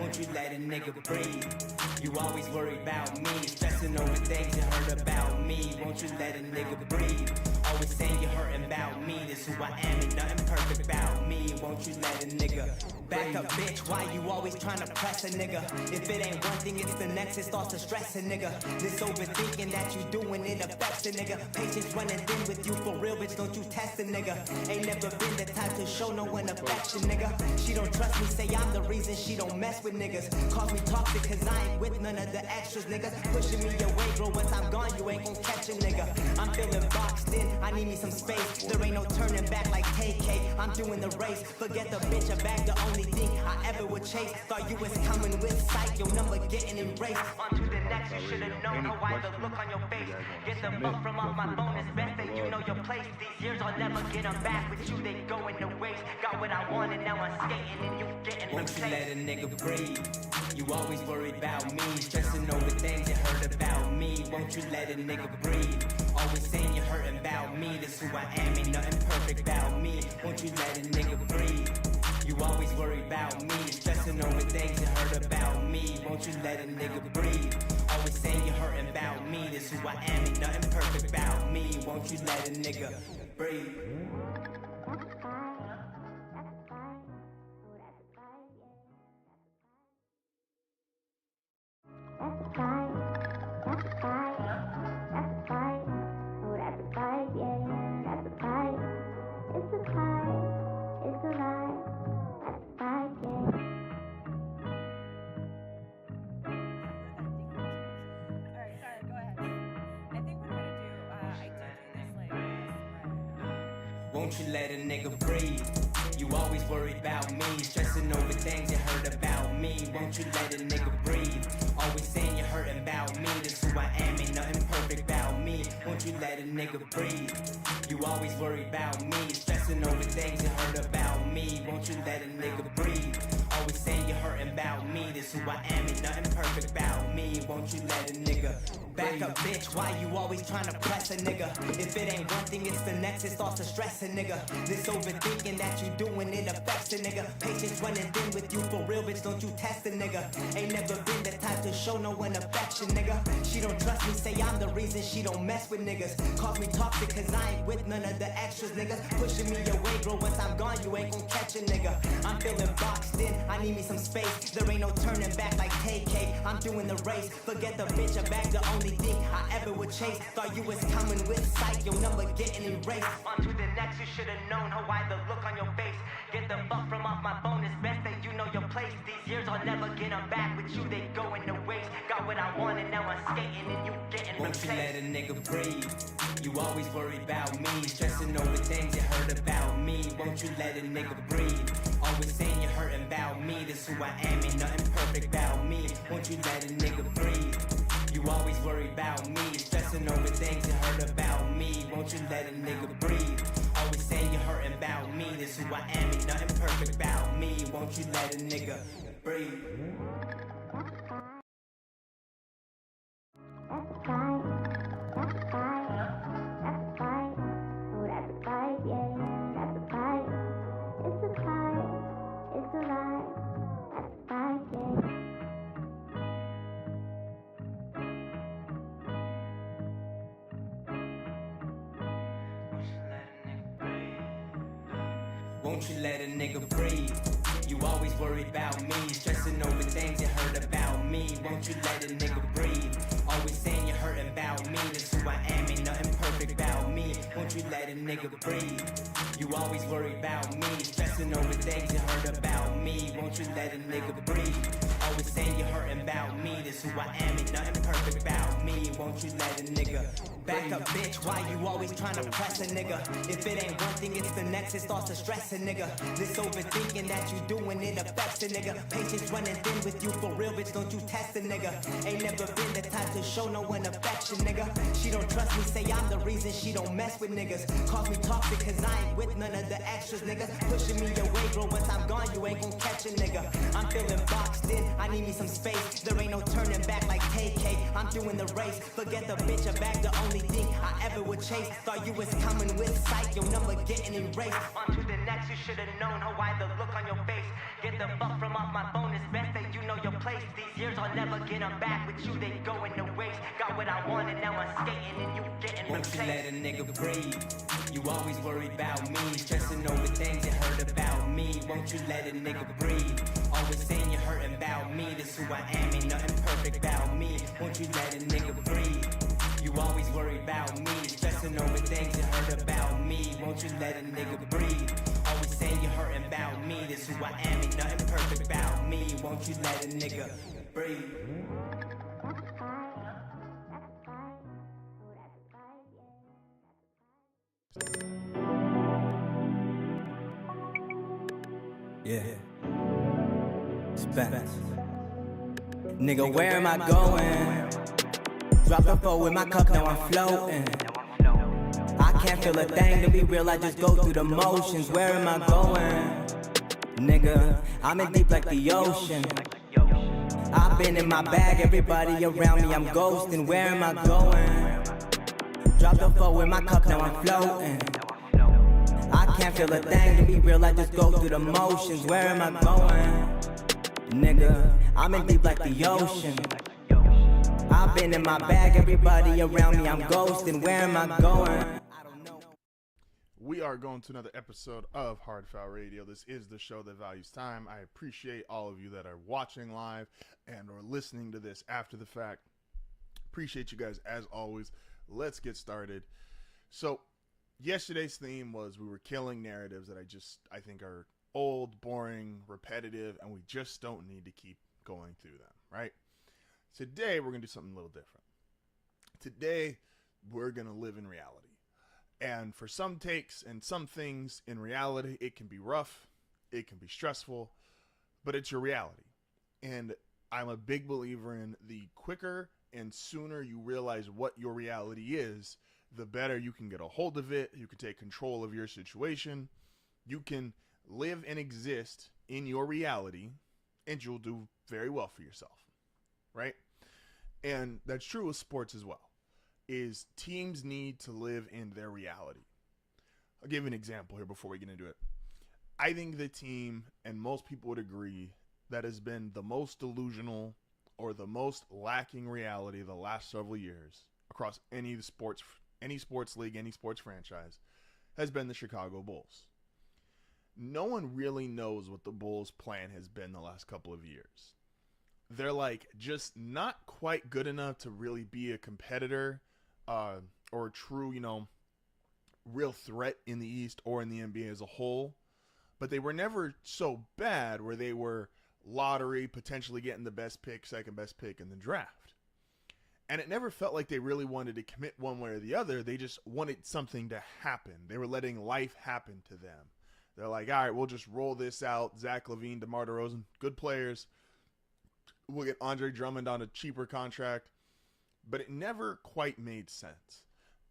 won't you let a nigga breathe? You always worry about me, stressing over things you heard about me. Won't you let a nigga breathe? Always saying you're hurting about me. This who I am, ain't nothing perfect about me. Won't you let a nigga back up, bitch? Why you always trying to press a nigga? If it ain't one thing, it's the next. It starts to stress a nigga. This overthinking that you doing, it affects a nigga. Patience running thin with you for real, bitch. Don't you test a nigga? Ain't never been the type to show no one affection, nigga. She don't trust me, say I'm the reason she don't mess with niggas. Calls me toxic cause I ain't with none of the extras, nigga. Pushing me away, bro. Once I'm gone, you ain't gon' catch a nigga. I'm feeling boxed in, I need me some space. There ain't no turning back like KK. I'm doing the race. Forget the bitch, I bag the only thing I ever would chase. Thought you was coming with sight, your number getting erased. On to the next, you should've known how I the look on your face. Get the fuck from off my phone, it's best that you know your place. These years I'll never get them back with you, they go in the waste. Got what I wanted, now I'm skating and you getting replaced. Won't you let a nigga breathe? You always worried about me, stressing over things you heard about me. Won't you let a nigga breathe? Always saying you're hurting about me. This who I am, ain't nothing perfect about me. Won't you let a nigga breathe? You always worry about me, stressing over things you heard about me. Won't you let a nigga breathe? Always saying you're hurting about me. This who I am, ain't nothing perfect about me. Won't you let a nigga breathe? Won't you let a nigga breathe? You always worried about me, stressing over things you heard about me. Won't you let a nigga breathe? Always saying you're hurting about me. This who I am, ain't nothing perfect about me. Won't you let a nigga breathe? You always worried about me, stressing over things you heard about me. Won't you let a nigga breathe? Always saying you're hurting about me. This who I am, ain't nothing perfect about me. Won't you let a nigga back up, bitch? Why you always trying to press a nigga? If it ain't one thing, it's the next. It starts to stress a nigga. This overthinking that you doing, it affects a nigga. Patience running thin with you for real, bitch. Don't you test a nigga? Ain't never been the type to show no one affection, nigga. She don't trust me, say I'm the reason she don't mess with niggas. Calls me toxic cause I ain't with none of the extras, nigga. Pushing me away, bro. Once I'm gone, you ain't gon' catch a nigga. I'm feeling boxed in, I need me some space. There ain't no turning back like KK. I'm doing the race. Forget the bitch, I bag the only thing I ever would chase. Thought you was coming with sight, your number getting erased. On to the next, you should've known how I the look on your face. Get the fuck from off my phone, it's best that you know your place. These years I'll never get them back with you, they go in the waste. Got what I wanted, now I'm skating and you getting replaced. Won't you let a nigga breathe? You always worried about me, stressing over things you heard about me. Won't you let a nigga breathe? Always saying you're hurting about me. This who I am, ain't nothing perfect about me. Won't you let a nigga breathe? You always worry about me, stressing over things you heard about me. Won't you let a nigga breathe? Always saying you're hurting about me. This who I am, ain't nothing perfect about me. Won't you let a nigga breathe? Won't you let a nigga breathe? You always worried about me, stressing over things you heard about me. Won't you let a nigga breathe? Always saying you're hurting about me. This who I am, ain't nothing perfect about me. Won't you let a nigga breathe? You always worried about me, stressing over things you heard about me. Won't you let a nigga breathe? Always saying you're hurting about me. This who I am, ain't nothing perfect about me. Won't you let a nigga back up, bitch? Why you always trying to press a nigga? If it ain't one thing, it's the next. It starts to stress a nigga. This overthinking that you doing, it affects a nigga. Patience running thin with you for real, bitch. Don't you test a nigga? Ain't never been the type to show no one affection, nigga. She don't trust me, say I'm the reason she don't mess with niggas. Calls me toxic cause I ain't with none of the extras, nigga. Pushing me away, bro. Once I'm gone, you ain't gon' catch a nigga. I'm feeling boxed in, I need me some space. There ain't no turning back like KK. I'm doing the race. Forget the bitch, I bag the only thing I ever would chase. Thought you was coming with sight, your number getting erased. On to the next, you should've known how I the look on your face. Get the fuck from off my phone, it's best that you know replaced. These years I'll never get them back. With you they go in the waste. Got what I want and now I'm skating and you getting replaced. Won't you let a nigga breathe? You always worry about me, stressing over things you heard about me. Won't you let a nigga breathe? Always saying you're hurting about me. This who I am, ain't nothing perfect about me. Won't you let a nigga breathe? You always worry about me, stressing over things you heard about me. Won't you let a nigga breathe? Always saying you're hurting about me. This who I am, ain't nothing perfect about me. Won't you let a nigga breathe? Yeah. Spence. Nigga, where am I going? Drop the four with my cup, now I'm floating. I can't feel a thing, to be real, I just go through the motions. Where am I going? Nigga, I'm in deep like the ocean. I've been in my bag, everybody around me, I'm ghosting. Where am I going? Drop the four with my cup, now I'm floating. I can't feel a thing, to be real, I just go through the motions. Where am I going? Nigga, I'm in deep like the ocean. I've been in my bag, everybody around me, I'm ghosting. Where am I going? We are going to another episode of HardFoul Radio. This is the show that values time. I appreciate all of you that are watching live and or listening to this after the fact. Appreciate you guys as always. Let's get started. So yesterday's theme was we were killing narratives that I think are old, boring, repetitive, and we just don't need to keep going through them, right? Today, we're going to do something a little different. Today, we're going to live in reality. And for some takes and some things in reality, it can be rough, it can be stressful, but it's your reality. And I'm a big believer in the quicker and sooner you realize what your reality is, the better you can get a hold of it, you can take control of your situation, you can live and exist in your reality, and you'll do very well for yourself. Right? And that's true with sports as well, is teams need to live in their reality. I'll give you an example here before we get into it. I think the team, and most people would agree, that has been the most delusional or the most lacking reality the last several years across any sports league, any sports franchise, has been the Chicago Bulls. No one really knows what the Bulls' plan has been the last couple of years. They're like just not quite good enough to really be a competitor or a true, real threat in the East or in the NBA as a whole. But they were never so bad where they were lottery, potentially getting the best pick, second best pick in the draft. And it never felt like they really wanted to commit one way or the other. They just wanted something to happen. They were letting life happen to them. They're like, all right, we'll just roll this out. Zach LaVine, DeMar DeRozan, good players. We'll get Andre Drummond on a cheaper contract, but it never quite made sense.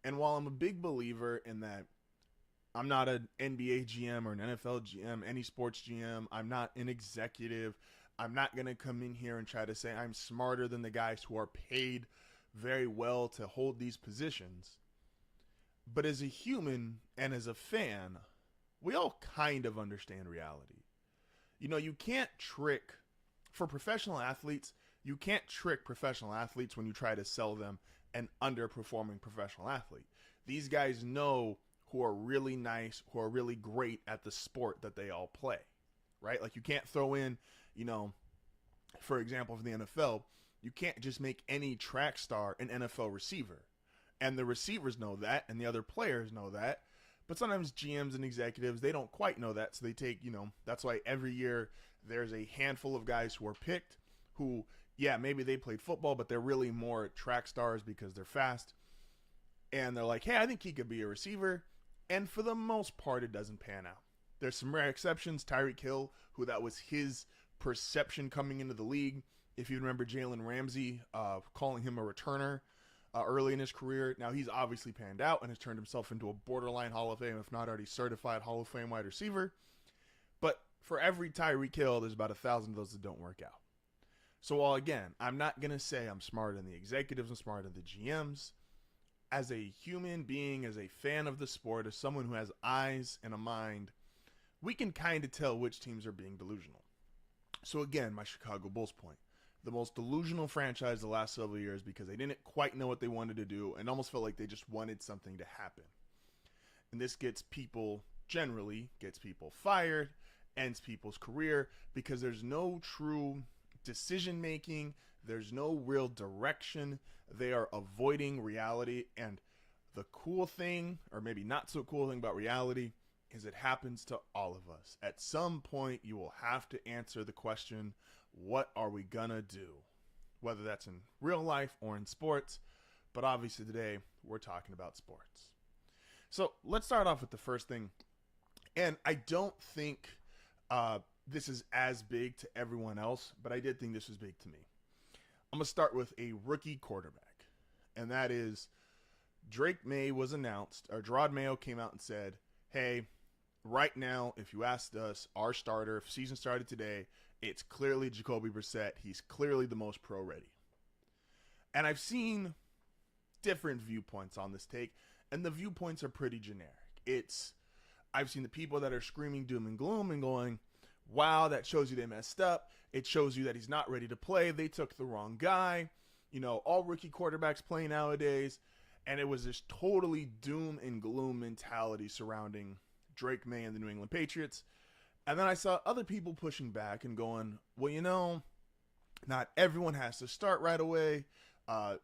And while I'm a big believer in that, I'm not an NBA GM or an NFL GM, any sports GM. I'm not an executive. I'm not going to come in here and try to say I'm smarter than the guys who are paid very well to hold these positions. But as a human and as a fan, we all kind of understand reality. You can't trick. For professional athletes, you can't trick professional athletes when you try to sell them an underperforming professional athlete. These guys know who are really nice, who are really great at the sport that they all play, right? Like you can't throw in, for example, for the NFL, you can't just make any track star an NFL receiver. And the receivers know that, and the other players know that. But sometimes GMs and executives, they don't quite know that. So they take, that's why every year there's a handful of guys who are picked who, yeah, maybe they played football, but they're really more track stars because they're fast. And they're like, hey, I think he could be a receiver. And for the most part, it doesn't pan out. There's some rare exceptions. Tyreek Hill, who that was his perception coming into the league. If you remember Jalen Ramsey calling him a returner early in his career. Now, he's obviously panned out and has turned himself into a borderline Hall of Fame, if not already certified Hall of Fame wide receiver. But for every Tyreek Hill, there's about 1,000 of those that don't work out. So while, again, I'm not going to say I'm smarter than the executives, I'm smarter than the GMs. As a human being, as a fan of the sport, as someone who has eyes and a mind, we can kind of tell which teams are being delusional. So again, my Chicago Bulls point. the most delusional franchise the last several years because they didn't quite know what they wanted to do and almost felt like they just wanted something to happen. And this generally gets people fired, ends people's career because there's no true decision making, there's no real direction. They are avoiding reality, and the cool thing, or maybe not so cool thing about reality, is it happens to all of us. At some point, you will have to answer the question, what are we gonna do? Whether that's in real life or in sports, but obviously today we're talking about sports. So let's start off with the first thing, and I don't think this is as big to everyone else, but I did think this was big to me. I'm gonna start with a rookie quarterback, and that is Dake Maye was announced, or Gerard Mayo came out and said, hey, right now, if you asked us, our starter, if season started today, it's clearly Jacoby Brissett. He's clearly the most pro ready. And I've seen different viewpoints on this take, and the viewpoints are pretty generic. I've seen the people that are screaming doom and gloom and going, wow, that shows you they messed up. It shows you that he's not ready to play. They took the wrong guy. All rookie quarterbacks play nowadays. And it was this totally doom and gloom mentality surrounding Dake Maye and the New England Patriots. And then I saw other people pushing back and going, well, not everyone has to start right away. I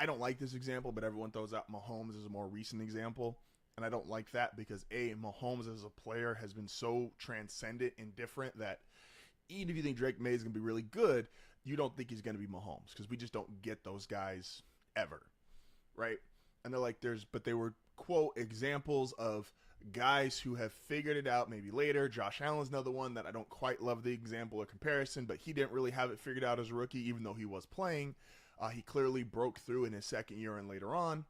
don't like this example, but everyone throws out Mahomes as a more recent example. And I don't like that because, Mahomes as a player has been so transcendent and different that even if you think Dake Maye is going to be really good, you don't think he's going to be Mahomes because we just don't get those guys ever, right? And they're like, but they were, quote, examples of guys who have figured it out maybe later. Josh Allen's another one that I don't quite love the example or comparison, but he didn't really have it figured out as a rookie, even though he was playing. He clearly broke through in his second year and later on.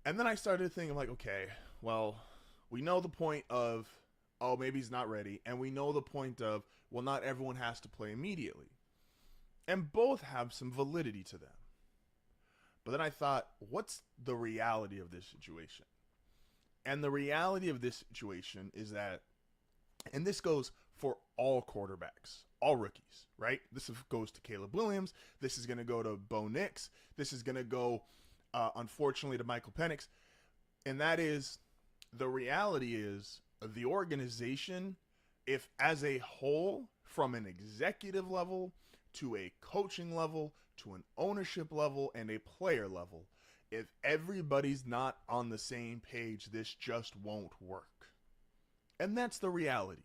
And then I started thinking, like, okay, well, we know the point of, oh, maybe he's not ready. And we know the point of, well, not everyone has to play immediately. And both have some validity to them. But then I thought, what's the reality of this situation? And the reality of this situation is that, and this goes for all quarterbacks, all rookies, right? This goes to Caleb Williams. This is going to go to Bo Nix. This is going to go, unfortunately, to Michael Penix. And that is, the reality is, the organization, if as a whole, from an executive level to a coaching level, to an ownership level and a player level, if everybody's not on the same page, this just won't work. And that's the reality.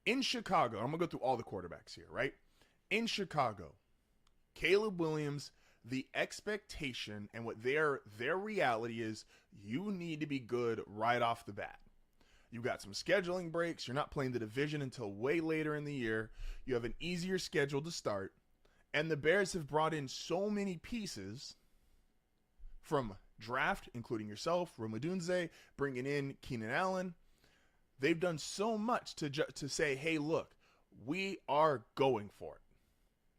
In Chicago, I'm going to go through all the quarterbacks here, right? In Chicago, Caleb Williams, the expectation and what their reality is, you need to be good right off the bat. You got some scheduling breaks. You're not playing the division until way later in the year. You have an easier schedule to start. And the Bears have brought in so many pieces from draft, including yourself, Rome Odunze, bringing in Keenan Allen. They've done so much to say, hey, look, we are going for it.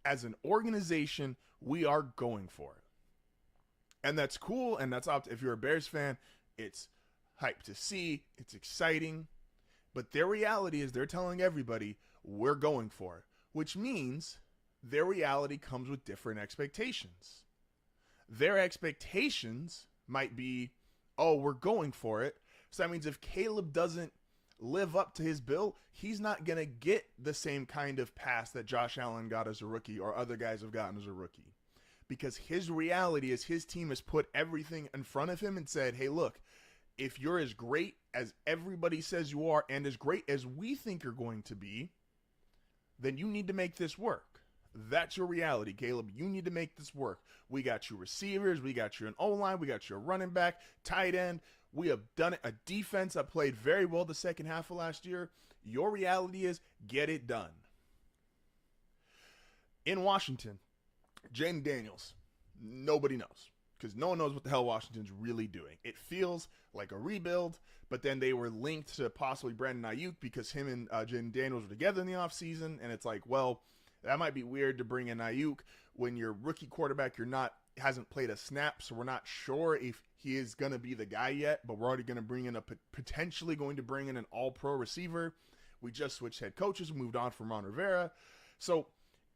As an organization, we are going for it. And that's cool, and that's if you're a Bears fan, it's hype to see, it's exciting. But their reality is they're telling everybody, we're going for it, which means their reality comes with different expectations. Their expectations might be, oh, we're going for it. So that means if Caleb doesn't live up to his bill, he's not going to get the same kind of pass that Josh Allen got as a rookie or other guys have gotten as a rookie. Because his reality is his team has put everything in front of him and said, hey, look, if you're as great as everybody says you are and as great as we think you're going to be, then you need to make this work. That's your reality, Caleb. You need to make this work. We got you receivers. We got you an O-line. We got you a running back, tight end. We have done it. A defense that played very well the second half of last year. Your reality is get it done. In Washington, Jaden Daniels, nobody knows because no one knows what the hell Washington's really doing. It feels like a rebuild, but then they were linked to possibly Brandon Ayuk because him and Jaden Daniels were together in the offseason, and it's like, well, that might be weird to bring in Ayuk when your rookie quarterback hasn't played a snap, so we're not sure if he is going to be the guy yet, but we're already going to bring in potentially going to bring in an all-pro receiver. We just switched head coaches, moved on from Ron Rivera. So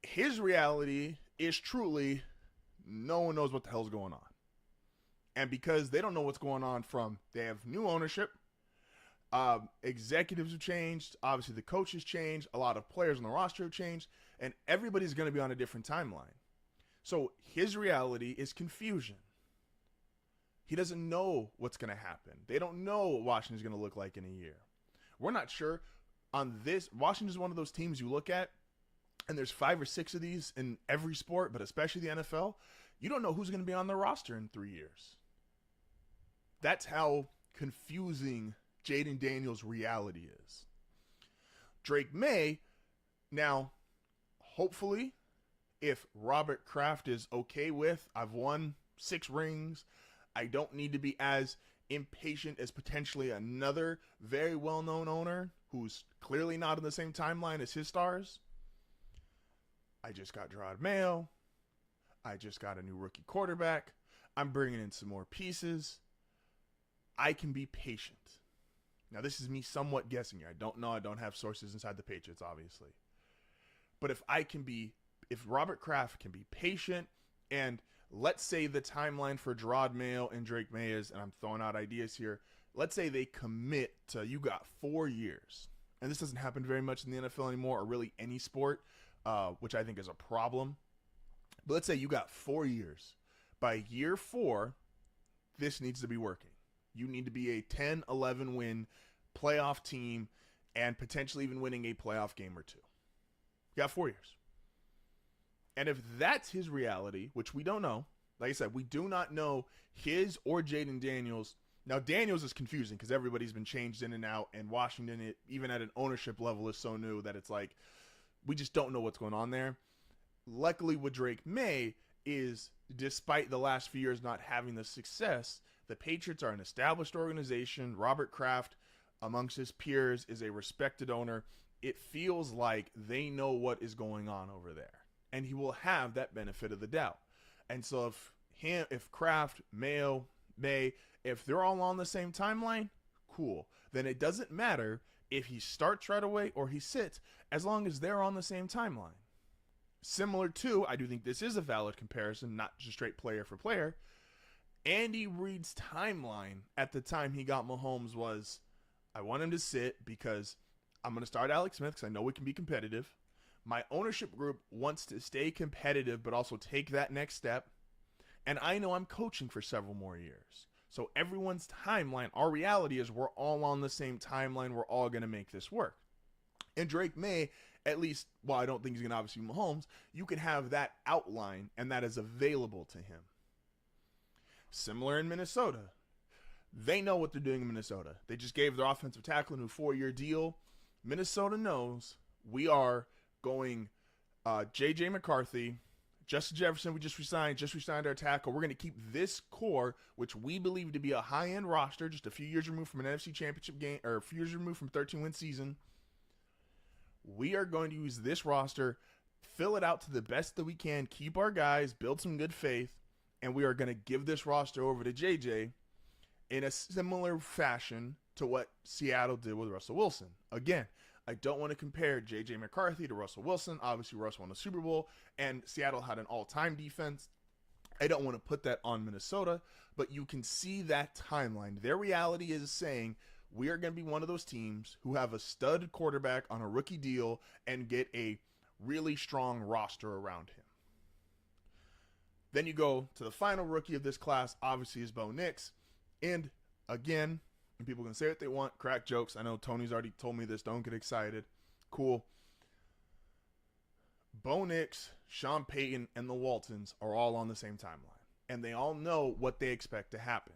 his reality is truly no one knows what the hell's going on. And because they don't know what's going on they have new ownership, executives have changed, obviously the coaches changed, a lot of players on the roster have changed, and everybody's going to be on a different timeline. So his reality is confusion. He doesn't know what's going to happen. They don't know what Washington's going to look like in a year. We're not sure on this. Washington is one of those teams you look at, and there's 5 or 6 of these in every sport, but especially the NFL. You don't know who's going to be on the roster in 3 years. That's how confusing Jaden Daniels' reality is. Dake Maye, now, hopefully, if Robert Kraft is okay with, I've won 6 rings, I don't need to be as impatient as potentially another very well-known owner who's clearly not in the same timeline as his stars. I just got Dake Maye. I just got a new rookie quarterback. I'm bringing in some more pieces. I can be patient. Now, this is me somewhat guessing here. I don't know. I don't have sources inside the Patriots, obviously. But if Robert Kraft can be patient, and let's say the timeline for Dake Maye and Dake Maye is, and I'm throwing out ideas here, let's say they commit to, you got 4 years. And this doesn't happen very much in the NFL anymore, or really any sport, which I think is a problem. But let's say you got 4 years. By year 4, this needs to be working. You need to be a 10, 11 win playoff team and potentially even winning a playoff game or 2. You got 4 years. And if that's his reality, which we don't know, like I said, we do not know his or Jaden Daniels. Now, Daniels is confusing because everybody's been changed in and out, and Washington, even at an ownership level, is so new that it's like we just don't know what's going on there. Luckily, with Dake Maye is, despite the last few years not having the success, the Patriots are an established organization. Robert Kraft, amongst his peers, is a respected owner. It feels like they know what is going on over there, and he will have that benefit of the doubt. And so if Kraft, Maye, if they're all on the same timeline, cool. Then it doesn't matter if he starts right away or he sits, as long as they're on the same timeline. Similar to, I do think this is a valid comparison, not just straight player for player, Andy Reid's timeline at the time he got Mahomes was, I want him to sit because I'm going to start Alex Smith because I know we can be competitive. My ownership group wants to stay competitive but also take that next step. And I know I'm coaching for several more years. So everyone's timeline, our reality is we're all on the same timeline. We're all going to make this work. And Dake Maye, at least, while I don't think he's going to obviously be Mahomes, you can have that outline and that is available to him. Similar in Minnesota. They know what they're doing in Minnesota. They just gave their offensive tackle a new 4-year deal. Minnesota knows we are going J.J. McCarthy, Justin Jefferson, we just resigned our tackle. We're going to keep this core, which we believe to be a high-end roster, just a few years removed from an NFC championship game, or a few years removed from a 13-win season. We are going to use this roster, fill it out to the best that we can, keep our guys, build some good faith, and we are going to give this roster over to JJ in a similar fashion to what Seattle did with Russell Wilson. Again, I don't want to compare J.J. McCarthy to Russell Wilson. Obviously, Russ won a Super Bowl, and Seattle had an all-time defense. I don't want to put that on Minnesota, but you can see that timeline. Their reality is saying we are going to be one of those teams who have a stud quarterback on a rookie deal and get a really strong roster around him. Then you go to the final rookie of this class, obviously, is Bo Nix. And again, and people can say what they want, crack jokes. I know Tony's already told me this. Don't get excited. Cool. Bo Nix, Sean Payton, and the Waltons are all on the same timeline. And they all know what they expect to happen,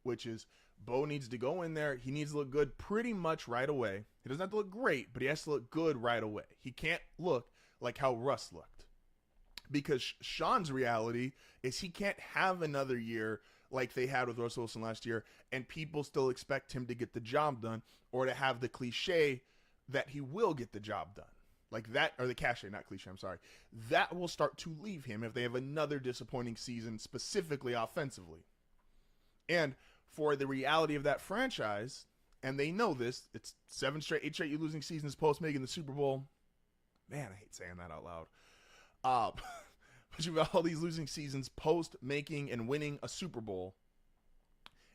which is Bo needs to go in there. He needs to look good pretty much right away. He doesn't have to look great, but he has to look good right away. He can't look like how Russ looked. Because Sean's reality is he can't have another year like they had with Russell Wilson last year, and people still expect him to get the job done, or to have the cliche that he will get the job done. Like that, or the cachet, not cliche, I'm sorry. That will start to leave him if they have another disappointing season, specifically offensively. And for the reality of that franchise, and they know this, it's 8 straight losing seasons post making the Super Bowl. Man, I hate saying that out loud. But you've got all these losing seasons post making and winning a Super Bowl.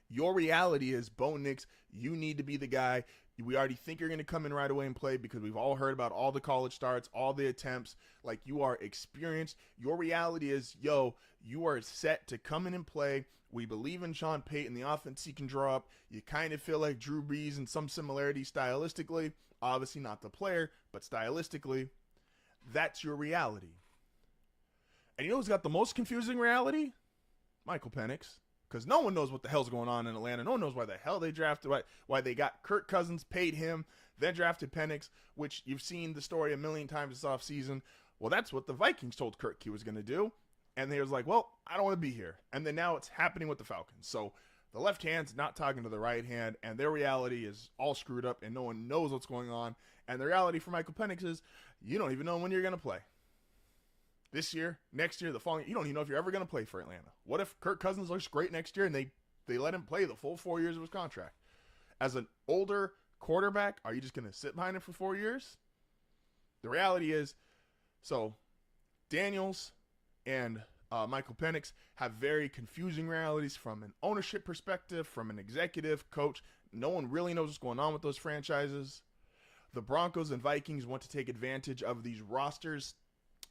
Your reality is, Bo Nix, you need to be the guy. We already think you're going to come in right away and play because we've all heard about all the college starts, all the attempts. Like, you are experienced. Your reality is, you are set to come in and play. We believe in Sean Payton, the offense he can draw up. You kind of feel like Drew Brees in some similarity stylistically. Obviously not the player, but stylistically. That's your reality. And you know who's got the most confusing reality? Michael Penix. Because no one knows what the hell's going on in Atlanta. No one knows why the hell they drafted, why they got Kirk Cousins, paid him, then drafted Penix, which you've seen the story a million times this offseason. Well, that's what the Vikings told Kirk he was going to do. And they was like, well, I don't want to be here. And then now it's happening with the Falcons. So the left hand's not talking to the right hand, and their reality is all screwed up, and no one knows what's going on. And the reality for Michael Penix is you don't even know when you're going to play. This year, next year, the following, you don't even know if you're ever going to play for Atlanta. What if Kirk Cousins looks great next year and they let him play the full 4 years of his contract? As an older quarterback, are you just going to sit behind him for 4 years? The reality is, so Daniels and Michael Penix have very confusing realities from an ownership perspective, from an executive coach. No one really knows what's going on with those franchises. The Broncos and Vikings want to take advantage of these rosters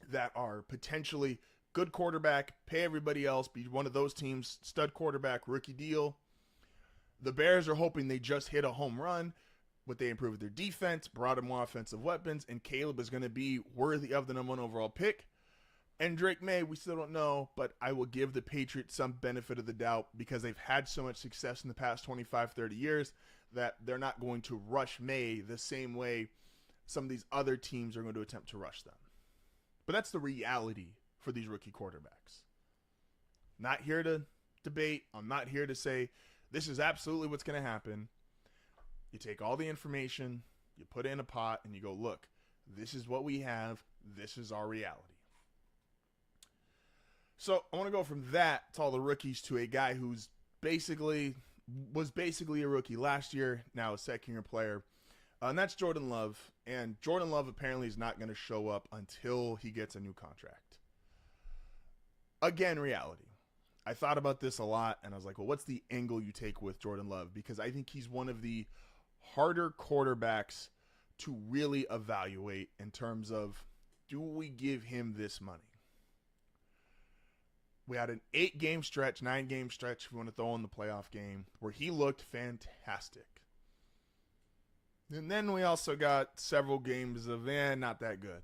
that are potentially good quarterback, pay everybody else, be one of those teams, stud quarterback, rookie deal. The Bears are hoping they just hit a home run, but they improved their defense, brought in more offensive weapons, and Caleb is going to be worthy of the number 1 overall pick. And Dake Maye, we still don't know, but I will give the Patriots some benefit of the doubt because they've had so much success in the past 25, 30 years that they're not going to rush Maye the same way some of these other teams are going to attempt to rush them. But that's the reality for these rookie quarterbacks. Not here to debate. I'm not here to say this is absolutely what's going to happen. You take all the information, you put it in a pot, and you go, look, this is what we have. This is our reality. So I want to go from that to all the rookies to a guy who's was basically a rookie last year, now a second-year player. And that's Jordan Love. And Jordan Love apparently is not going to show up until he gets a new contract. Again, reality. I thought about this a lot, and I was like, well, what's the angle you take with Jordan Love? Because I think he's one of the harder quarterbacks to really evaluate in terms of, do we give him this money? We had an 8-game stretch, 9-game stretch, if you want to throw in the playoff game, where he looked fantastic. And then we also got several games of, not that good.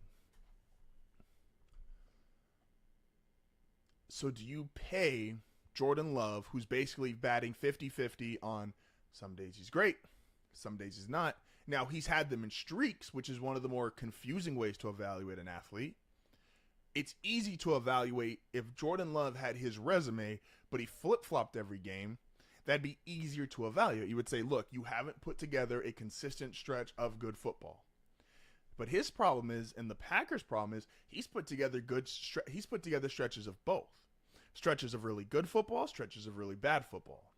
So do you pay Jordan Love, who's basically batting 50-50 on some days he's great, some days he's not. Now, he's had them in streaks, which is one of the more confusing ways to evaluate an athlete. It's easy to evaluate if Jordan Love had his resume, but he flip-flopped every game. That'd be easier to evaluate. You would say, look, you haven't put together a consistent stretch of good football. But his problem is, and the Packers' problem is, he's put together stretches of both. Stretches of really good football, stretches of really bad football.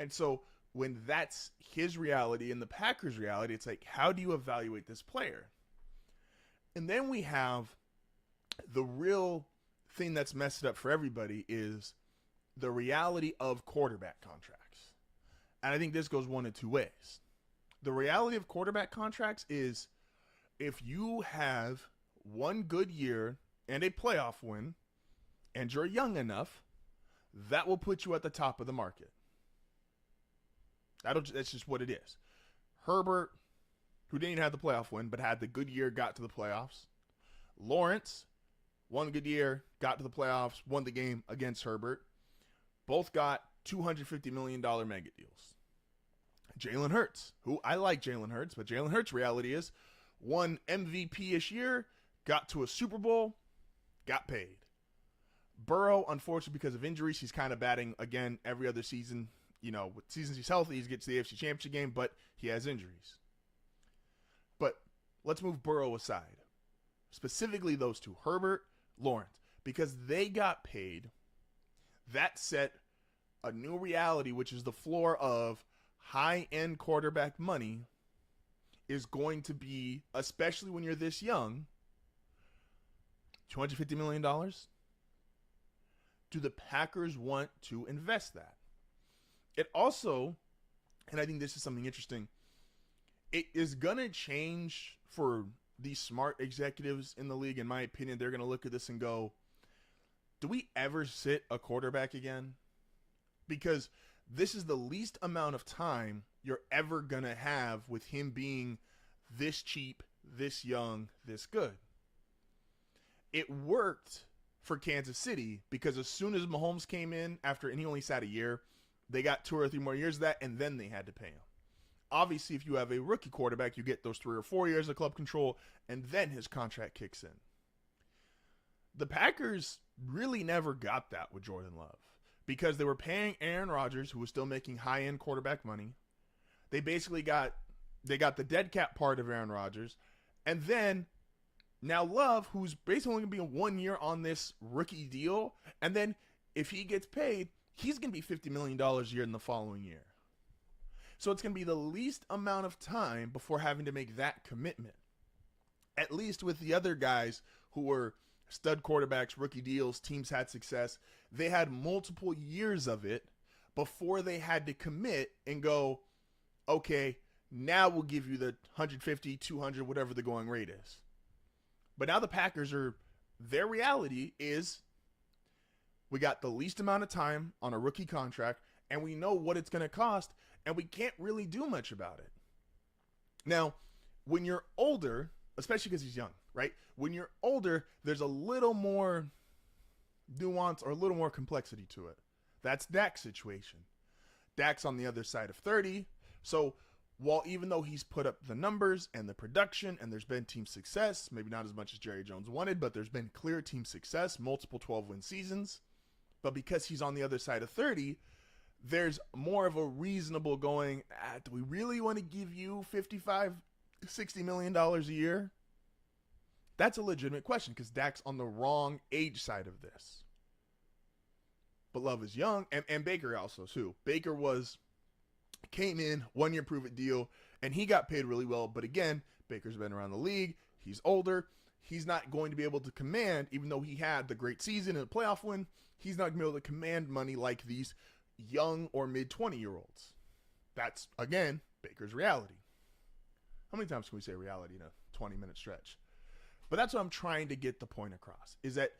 And so when that's his reality and the Packers' reality, it's like, how do you evaluate this player? And then we have the real thing that's messed up for everybody is the reality of quarterback contracts. And I think this goes one of two ways. The reality of quarterback contracts is if you have one good year and a playoff win and you're young enough, that will put you at the top of the market. That's just what it is. Herbert, who didn't even have the playoff win but had the good year, got to the playoffs. Lawrence, one good year, got to the playoffs, won the game against Herbert. Both got $250 million mega deals. Jalen Hurts, who I like Jalen Hurts, but Jalen Hurts' reality is won MVP-ish year, got to a Super Bowl, got paid. Burrow, unfortunately, because of injuries, he's kind of batting again every other season. You know, with seasons he's healthy, he gets to the AFC Championship game, but he has injuries. But let's move Burrow aside. Specifically those two, Herbert, Lawrence, because they got paid. That set a new reality, which is the floor of high-end quarterback money is going to be, especially when you're this young, $250 million? Do the Packers want to invest that? It also, and I think this is something interesting, it is going to change for these smart executives in the league. In my opinion, they're going to look at this and go, do we ever sit a quarterback again? Because this is the least amount of time you're ever going to have with him being this cheap, this young, this good. It worked for Kansas City because as soon as Mahomes came in and he only sat a year, they got 2 or 3 more years of that, and then they had to pay him. Obviously, if you have a rookie quarterback, you get those 3 or 4 years of club control, and then his contract kicks in. The Packers really never got that with Jordan Love because they were paying Aaron Rodgers, who was still making high-end quarterback money. They basically got the dead cap part of Aaron Rodgers, and then now Love, who's basically only going to be 1 year on this rookie deal, and then if he gets paid, he's going to be $50 million a year in the following year. So it's going to be the least amount of time before having to make that commitment. At least with the other guys who were stud quarterbacks, rookie deals, teams had success, they had multiple years of it before they had to commit and go, okay, now we'll give you the 150, 200, whatever the going rate is. But now the Packers their reality is we got the least amount of time on a rookie contract, and we know what it's going to cost, and we can't really do much about it. Now, when you're older, especially because he's young, right? When you're older, there's a little more nuance or a little more complexity to it. That's Dak's situation. Dak's on the other side of 30, so while even though he's put up the numbers and the production and there's been team success, maybe not as much as Jerry Jones wanted, but there's been clear team success, multiple 12-win seasons. But because he's on the other side of 30, there's more of a reasonable going, do we really want to give you $55, $60 million a year? That's a legitimate question because Dak's on the wrong age side of this. But Love is young, and Baker also too. Baker came in, 1 year prove it deal, and he got paid really well. But again, Baker's been around the league. He's older. He's not going to be able to command, even though he had the great season and a playoff win, he's not going to be able to command money like these young or mid-20-year-olds. That's, again, Baker's reality. How many times can we say reality in a 20-minute stretch? But that's what I'm trying to get the point across, is that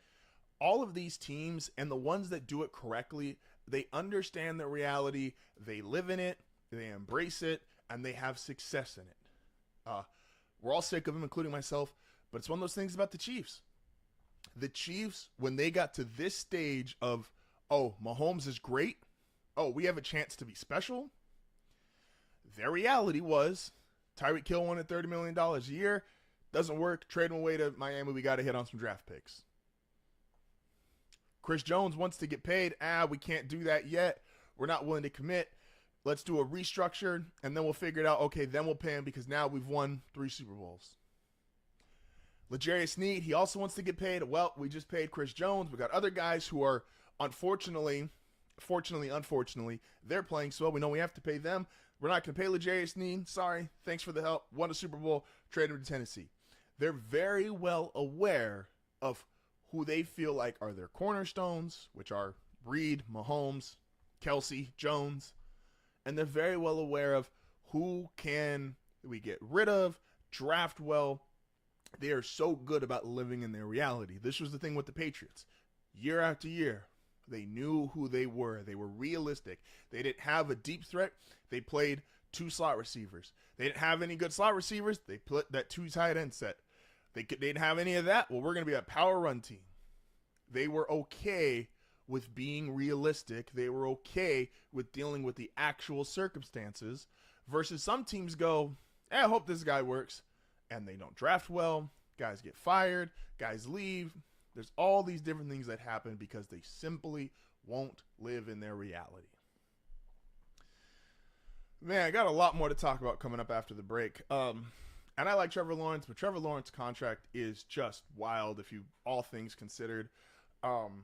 all of these teams and the ones that do it correctly, they understand the reality, they live in it, they embrace it, and they have success in it. We're all sick of them, including myself, but it's one of those things about the Chiefs. The Chiefs, when they got to this stage of, oh, Mahomes is great, oh, we have a chance to be special, their reality was Tyreek Hill wanted $30 million a year, doesn't work, trade him away to Miami, we got to hit on some draft picks. Chris Jones wants to get paid, we can't do that yet, we're not willing to commit, let's do a restructure, and then we'll figure it out, okay, then we'll pay him because now we've won 3 Super Bowls. L'Jarius Sneed, he also wants to get paid. Well, we just paid Chris Jones. We got other guys who are, unfortunately, they're playing so well. We know we have to pay them. We're not going to pay L'Jarius Sneed. Sorry. Thanks for the help. Won a Super Bowl. Traded him to Tennessee. They're very well aware of who they feel like are their cornerstones, which are Reed, Mahomes, Kelsey, Jones. And they're very well aware of who can we get rid of, draft well. They are so good about living in their reality. This was the thing with the Patriots. Year after year, they knew who they were. They were realistic. They didn't have a deep threat. They played 2 slot receivers. They didn't have any good slot receivers. They put that 2 tight end set. They didn't have any of that. Well, we're going to be a power run team. They were okay with being realistic. They were okay with dealing with the actual circumstances versus some teams go, I hope this guy works. And they don't draft well, guys get fired, guys leave. There's all these different things that happen because they simply won't live in their reality. Man, I got a lot more to talk about coming up after the break. And I like Trevor Lawrence, but Trevor Lawrence's contract is just wild if you all things considered. And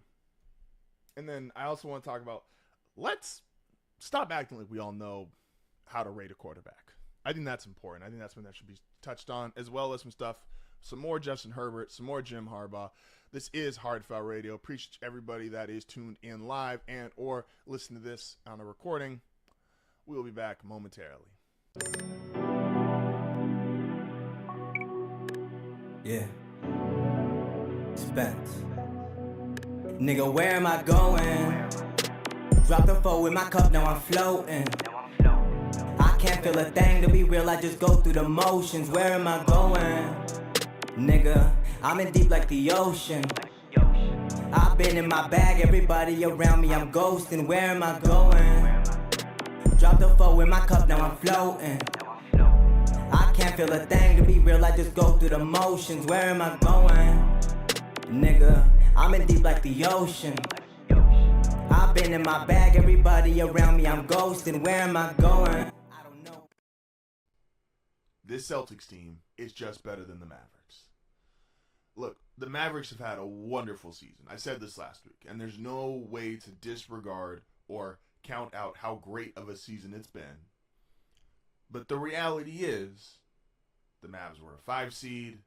then I also want to talk about, let's stop acting like we all know how to rate a quarterback. I think that's important. I think that's something that should be touched on, as well as some stuff some more Justin Herbert, some more Jim Harbaugh. This is HardFoul Radio. Appreciate everybody that is tuned in live and or listen to this on a recording. We'll be back momentarily. Yeah. Spence. Nigga, where am I going? Drop the four with my cup, now I'm floating. I can't feel a thing, to be real, I just go through the motions. Where am I going? Nigga, I'm in deep like the ocean. I've been in my bag, everybody around me, I'm ghosting. Where am I going? Drop the four with my cup, now I'm floating. I can't feel a thing, to be real, I just go through the motions. Where am I going? Nigga, I'm in deep like the ocean. I've been in my bag, everybody around me, I'm ghosting. Where am I going? I don't know. This Celtics team is just better than the Mavericks. Look, the Mavericks have had a wonderful season. I said this last week, and there's no way to disregard or count out how great of a season it's been. But the reality is, the Mavs were a 5 seed.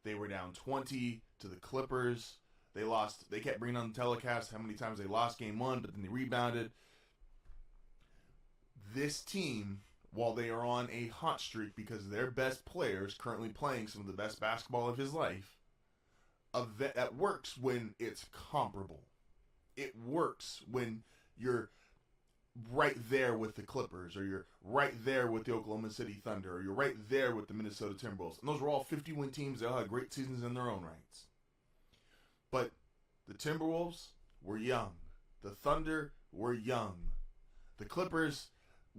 They were down 20 to the Clippers. They lost. They kept bringing on the telecast how many times they lost game 1, but then they rebounded. This team, while they are on a hot streak because their best players currently playing some of the best basketball of his life, that works when it's comparable. It works when you're right there with the Clippers, or you're right there with the Oklahoma City Thunder, or you're right there with the Minnesota Timberwolves. And those were all 50-win teams. They all had great seasons in their own rights. But the Timberwolves were young. The Thunder were young. The Clippers,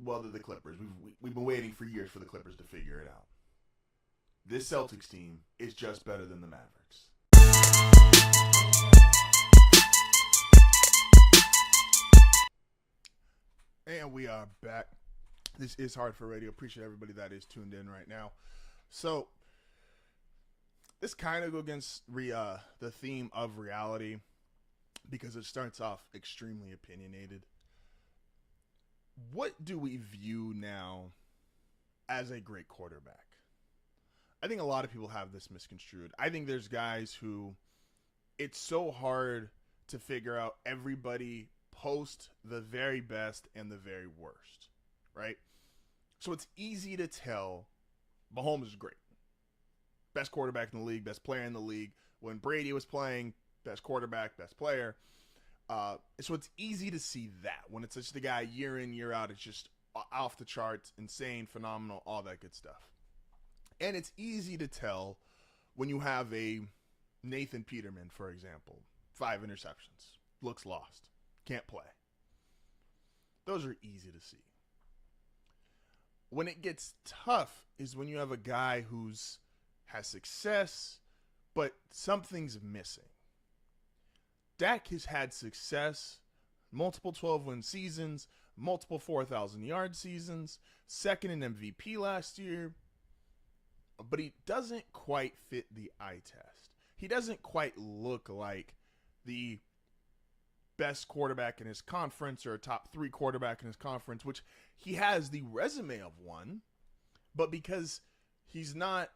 well, they're the Clippers. We've been waiting for years for the Clippers to figure it out. This Celtics team is just better than the Mavericks. And we are back. This is HardFoul Radio. Appreciate everybody that is tuned in right now. So, this kind of goes against the theme of reality because it starts off extremely opinionated. What do we view now as a great quarterback? I think a lot of people have this misconstrued. I think there's guys who it's so hard to figure out everybody post the very best and the very worst, right? So it's easy to tell Mahomes is great. Best quarterback in the league, best player in the league. When Brady was playing, best quarterback, best player. So it's easy to see that. When it's just the guy year in, year out, it's just off the charts, insane, phenomenal, all that good stuff. And it's easy to tell when you have a Nathan Peterman, for example. 5 interceptions. Looks lost. Can't play. Those are easy to see. When it gets tough is when you have a guy who's has success, but something's missing. Dak has had success, multiple 12-win seasons, multiple 4,000-yard seasons, second in MVP last year, but he doesn't quite fit the eye test. He doesn't quite look like the best quarterback in his conference or a top 3 quarterback in his conference, which he has the resume of one, but because he's not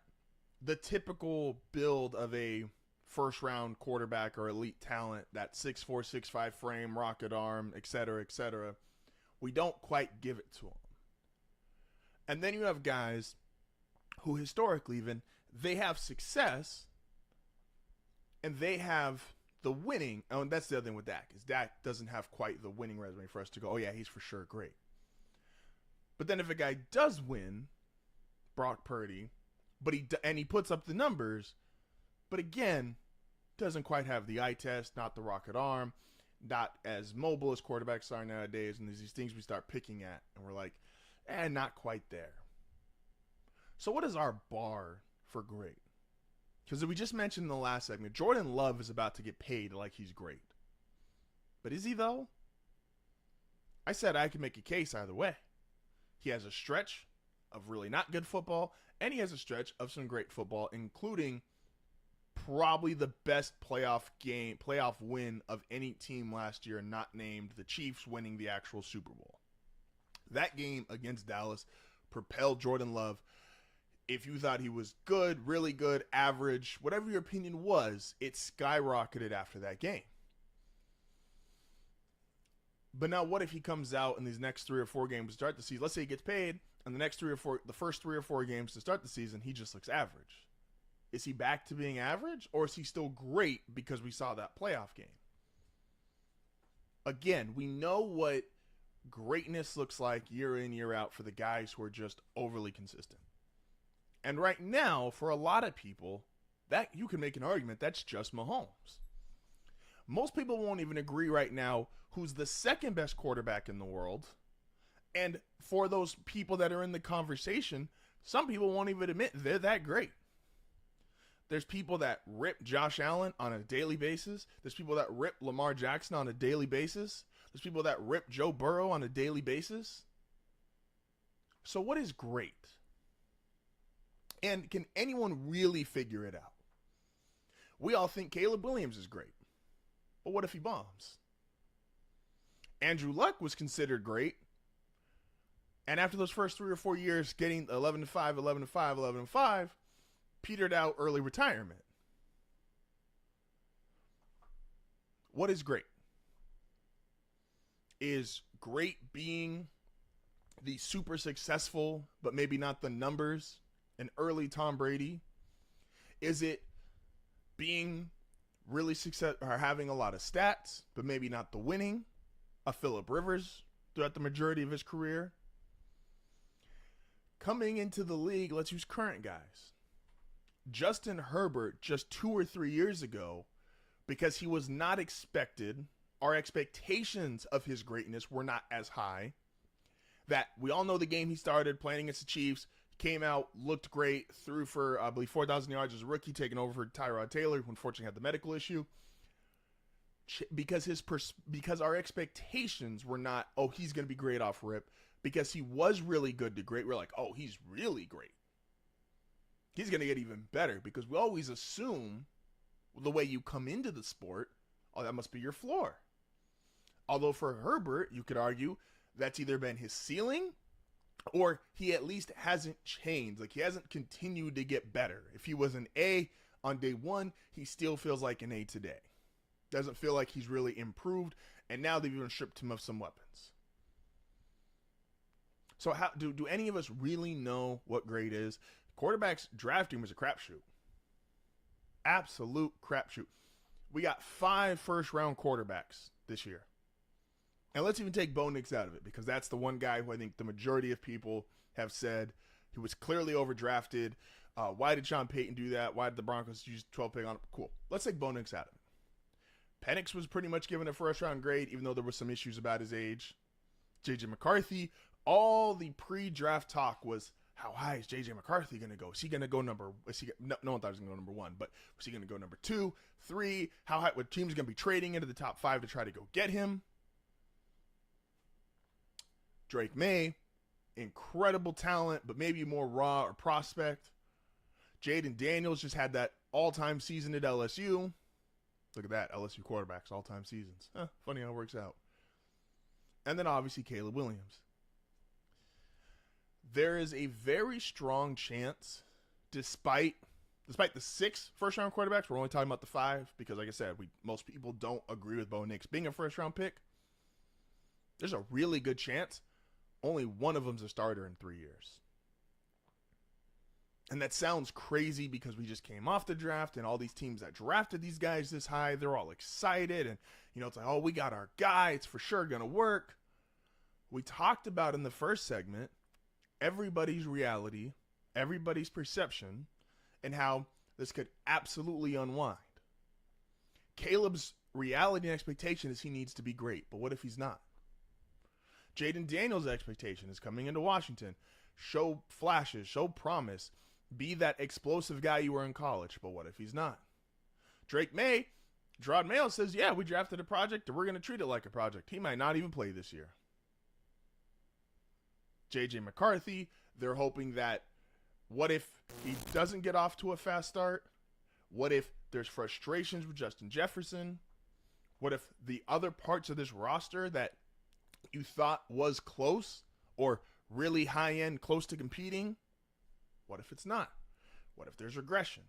the typical build of a first-round quarterback or elite talent, that 6'4", 6'5" frame, rocket arm, etc., we don't quite give it to him. And then you have guys who historically even, they have success and they have the winning. Oh, and that's the other thing with Dak, is Dak doesn't have quite the winning resume for us to go, oh yeah, he's for sure great. But then if a guy does win, Brock Purdy, but he puts up the numbers, but again, doesn't quite have the eye test, not the rocket arm, not as mobile as quarterbacks are nowadays, and there's these things we start picking at, and we're like, not quite there. So what is our bar for great? Because we just mentioned in the last segment, Jordan Love is about to get paid like he's great. But is he, though? I said I could make a case either way. He has a stretch of really not good football, and he has a stretch of some great football, including probably the best playoff win of any team last year, not named the Chiefs winning the actual Super Bowl. That game against Dallas propelled Jordan Love. If you thought he was good, really good, average, whatever your opinion was, it skyrocketed after that game. But now what if he comes out in these next 3 or 4 games to start the season? Let's say he gets paid, and the first 3 or 4 games to start the season, he just looks average. Is he back to being average, or is he still great because we saw that playoff game? Again, we know what greatness looks like year in, year out for the guys who are just overly consistent. And right now, for a lot of people, that you can make an argument that's just Mahomes. Most people won't even agree right now who's the second best quarterback in the world. And for those people that are in the conversation, some people won't even admit they're that great. There's people that rip Josh Allen on a daily basis. There's people that rip Lamar Jackson on a daily basis. There's people that rip Joe Burrow on a daily basis. So what is great? And can anyone really figure it out? We all think Caleb Williams is great. But what if he bombs? Andrew Luck was considered great. And after those first 3 or 4 years getting 11-5, 11-5, 11-5, petered out early retirement. What is great? Is great being the super successful, but maybe not the numbers, an early Tom Brady? Is it being really successful or having a lot of stats, but maybe not the winning, a Phillip Rivers throughout the majority of his career? Coming into the league, let's use current guys. Justin Herbert just 2 or 3 years ago, because he was not expected, our expectations of his greatness were not as high. That we all know the game he started playing against the Chiefs, came out, looked great, threw for, I believe, 4,000 yards as a rookie, taking over for Tyrod Taylor, who unfortunately had the medical issue. Because our expectations were not, oh, he's going to be great off rip. Because he was really good to great, we're like, oh, he's really great. He's going to get even better, because we always assume the way you come into the sport, oh, that must be your floor. Although for Herbert, you could argue that's either been his ceiling, or he at least hasn't changed. Like, he hasn't continued to get better. If he was an A on day one, he still feels like an A today. Doesn't feel like he's really improved, and now they've even stripped him of some weapons. So how do any of us really know what great is? Quarterbacks drafting was a crapshoot. Absolute crapshoot. We got 5 first-round quarterbacks this year. And let's even take Bo Nix out of it, because that's the one guy who I think the majority of people have said he was clearly overdrafted. Why did Sean Payton do that? Why did the Broncos use 12 pick on him? Cool. Let's take Bo Nix out of it. Penix was pretty much given a first-round grade, even though there were some issues about his age. J.J. McCarthy, all the pre-draft talk was, how high is J.J. McCarthy going to go? Is he going to go no one thought he was going to go number 1, but was he going to go number 2, 3? How high? What team's going to be trading into the top 5 to try to go get him? Dake Maye, incredible talent, but maybe more raw or prospect. Jaden Daniels just had that all-time season at LSU. Look at that, LSU quarterbacks, all-time seasons. Funny how it works out. And then obviously Caleb Williams. There is a very strong chance, despite the 6 first-round quarterbacks, we're only talking about the 5, because like I said, most people don't agree with Bo Nix being a first-round pick. There's a really good chance only one of them's a starter in 3 years. And that sounds crazy because we just came off the draft, and all these teams that drafted these guys this high, they're all excited. And, it's like, oh, we got our guy. It's for sure going to work. We talked about in the first segment everybody's reality, everybody's perception, and how this could absolutely unwind. Caleb's reality and expectation is he needs to be great, but what if he's not? Jaden Daniels' expectation is coming into Washington, show flashes, show promise, be that explosive guy you were in college, but what if he's not? Dake Maye, Gerard Mayo says, yeah, we drafted a project and we're going to treat it like a project. He might not even play this year. J.J. McCarthy, they're hoping that what if he doesn't get off to a fast start? What if there's frustrations with Justin Jefferson? What if the other parts of this roster that you thought was close or really high end, close to competing, What if it's not? What if there's regression?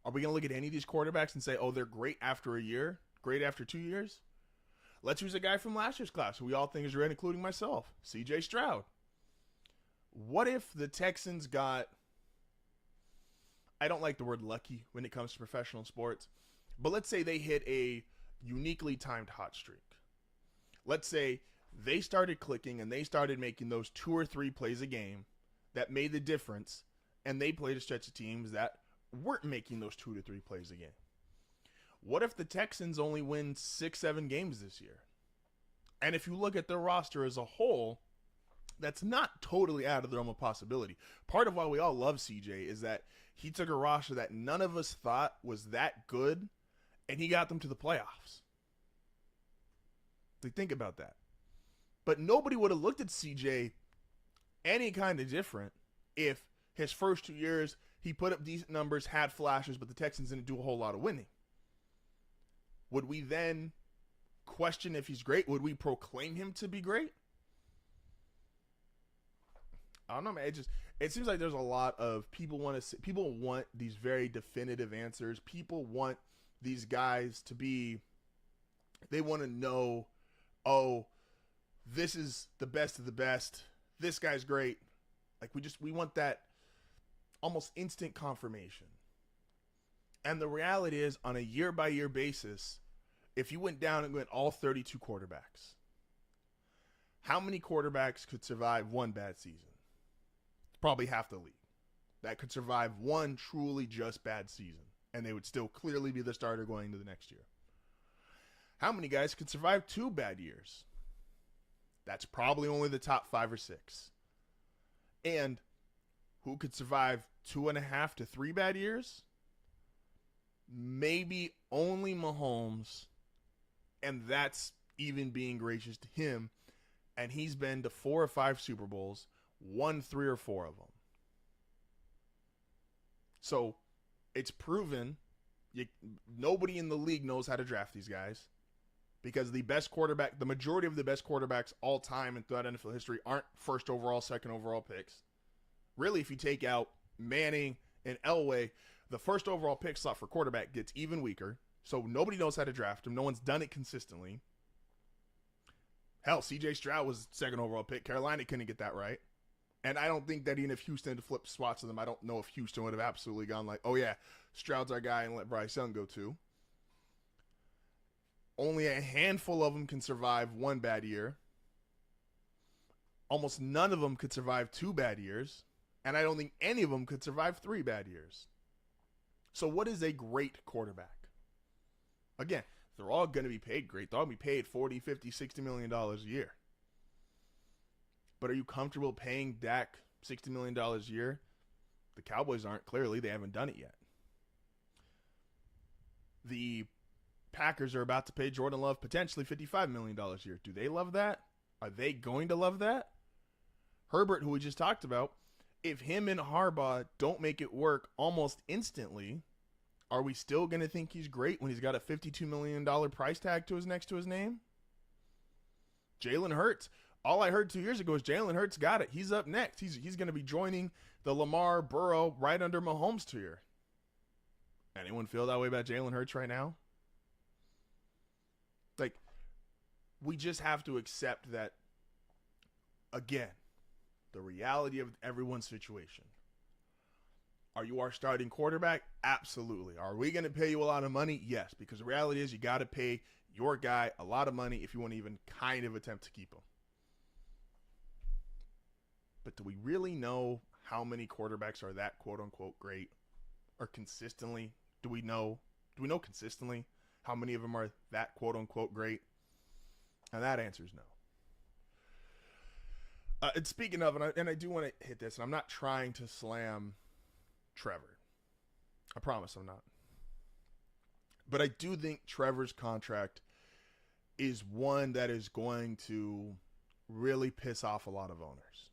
Are we going to look at any of these quarterbacks and say, oh, they're great after a year, great after 2 years? Let's use a guy from last year's class who we all think is great, including myself, C.J. Stroud. What if the Texans got, I don't like the word lucky when it comes to professional sports, but let's say they hit a uniquely timed hot streak. Let's say they started clicking and they started making those 2 or 3 plays a game that made the difference, and they played a stretch of teams that weren't making those 2 to 3 plays a game. What if the Texans only win 6-7 games this year? And if you look at their roster as a whole, that's not totally out of the realm of possibility. Part of why we all love CJ is that he took a roster that none of us thought was that good, and he got them to the playoffs. Like, think about that. But nobody would have looked at CJ any kind of different if his first 2 years he put up decent numbers, had flashes, but the Texans didn't do a whole lot of winning. Would we then question if he's great? Would we proclaim him to be great? I don't know, man. It seems like there's a lot of people want these very definitive answers. People want these guys to be, they want to know, oh, this is the best of the best. This guy's great. Like, we want that almost instant confirmation. And the reality is, on a year-by-year basis, if you went down and went all 32 quarterbacks, how many quarterbacks could survive one bad season? Probably half the league. That could survive one truly just bad season, and they would still clearly be the starter going into the next year. How many guys could survive 2 bad years? That's probably only the top 5 or 6. And who could survive 2.5 to 3 bad years? Maybe only Mahomes, and that's even being gracious to him. And he's been to 4 or 5 Super Bowls, won 3 or 4 of them. So it's proven nobody in the league knows how to draft these guys, because the majority of the best quarterbacks all time and throughout NFL history aren't first overall, second overall picks. Really, if you take out Manning and Elway, the first overall pick slot for quarterback gets even weaker. So nobody knows how to draft him. No one's done it consistently. Hell, C.J. Stroud was second overall pick. Carolina couldn't get that right. And I don't think that even if Houston had flipped spots to them, I don't know if Houston would have absolutely gone like, oh yeah, Stroud's our guy and let Bryce Young go too. Only a handful of them can survive 1 bad year. Almost none of them could survive 2 bad years. And I don't think any of them could survive 3 bad years. So what is a great quarterback? Again, they're all going to be paid great. They'll all be paid $40, $50, $60 million a year. But are you comfortable paying Dak $60 million a year? The Cowboys aren't, clearly. They haven't done it yet. The Packers are about to pay Jordan Love potentially $55 million a year. Do they love that? Are they going to love that? Herbert, who we just talked about, if him and Harbaugh don't make it work almost instantly, are we still going to think he's great when he's got a $52 million price tag next to his name? Jalen Hurts. All I heard 2 years ago is Jalen Hurts got it. He's up next. He's going to be joining the Lamar Burrow right under Mahomes tier. Anyone feel that way about Jalen Hurts right now? Like, we just have to accept that, again, the reality of everyone's situation. Are you our starting quarterback? Absolutely. Are we going to pay you a lot of money? Yes, because the reality is you got to pay your guy a lot of money if you want to even kind of attempt to keep him. But do we really know how many quarterbacks are that quote-unquote great or consistently? Do we know consistently how many of them are that quote-unquote great? And that answer is no. And speaking of, and I do want to hit this, and I'm not trying to slam Trevor. I promise I'm not. But I do think Trevor's contract is one that is going to really piss off a lot of owners.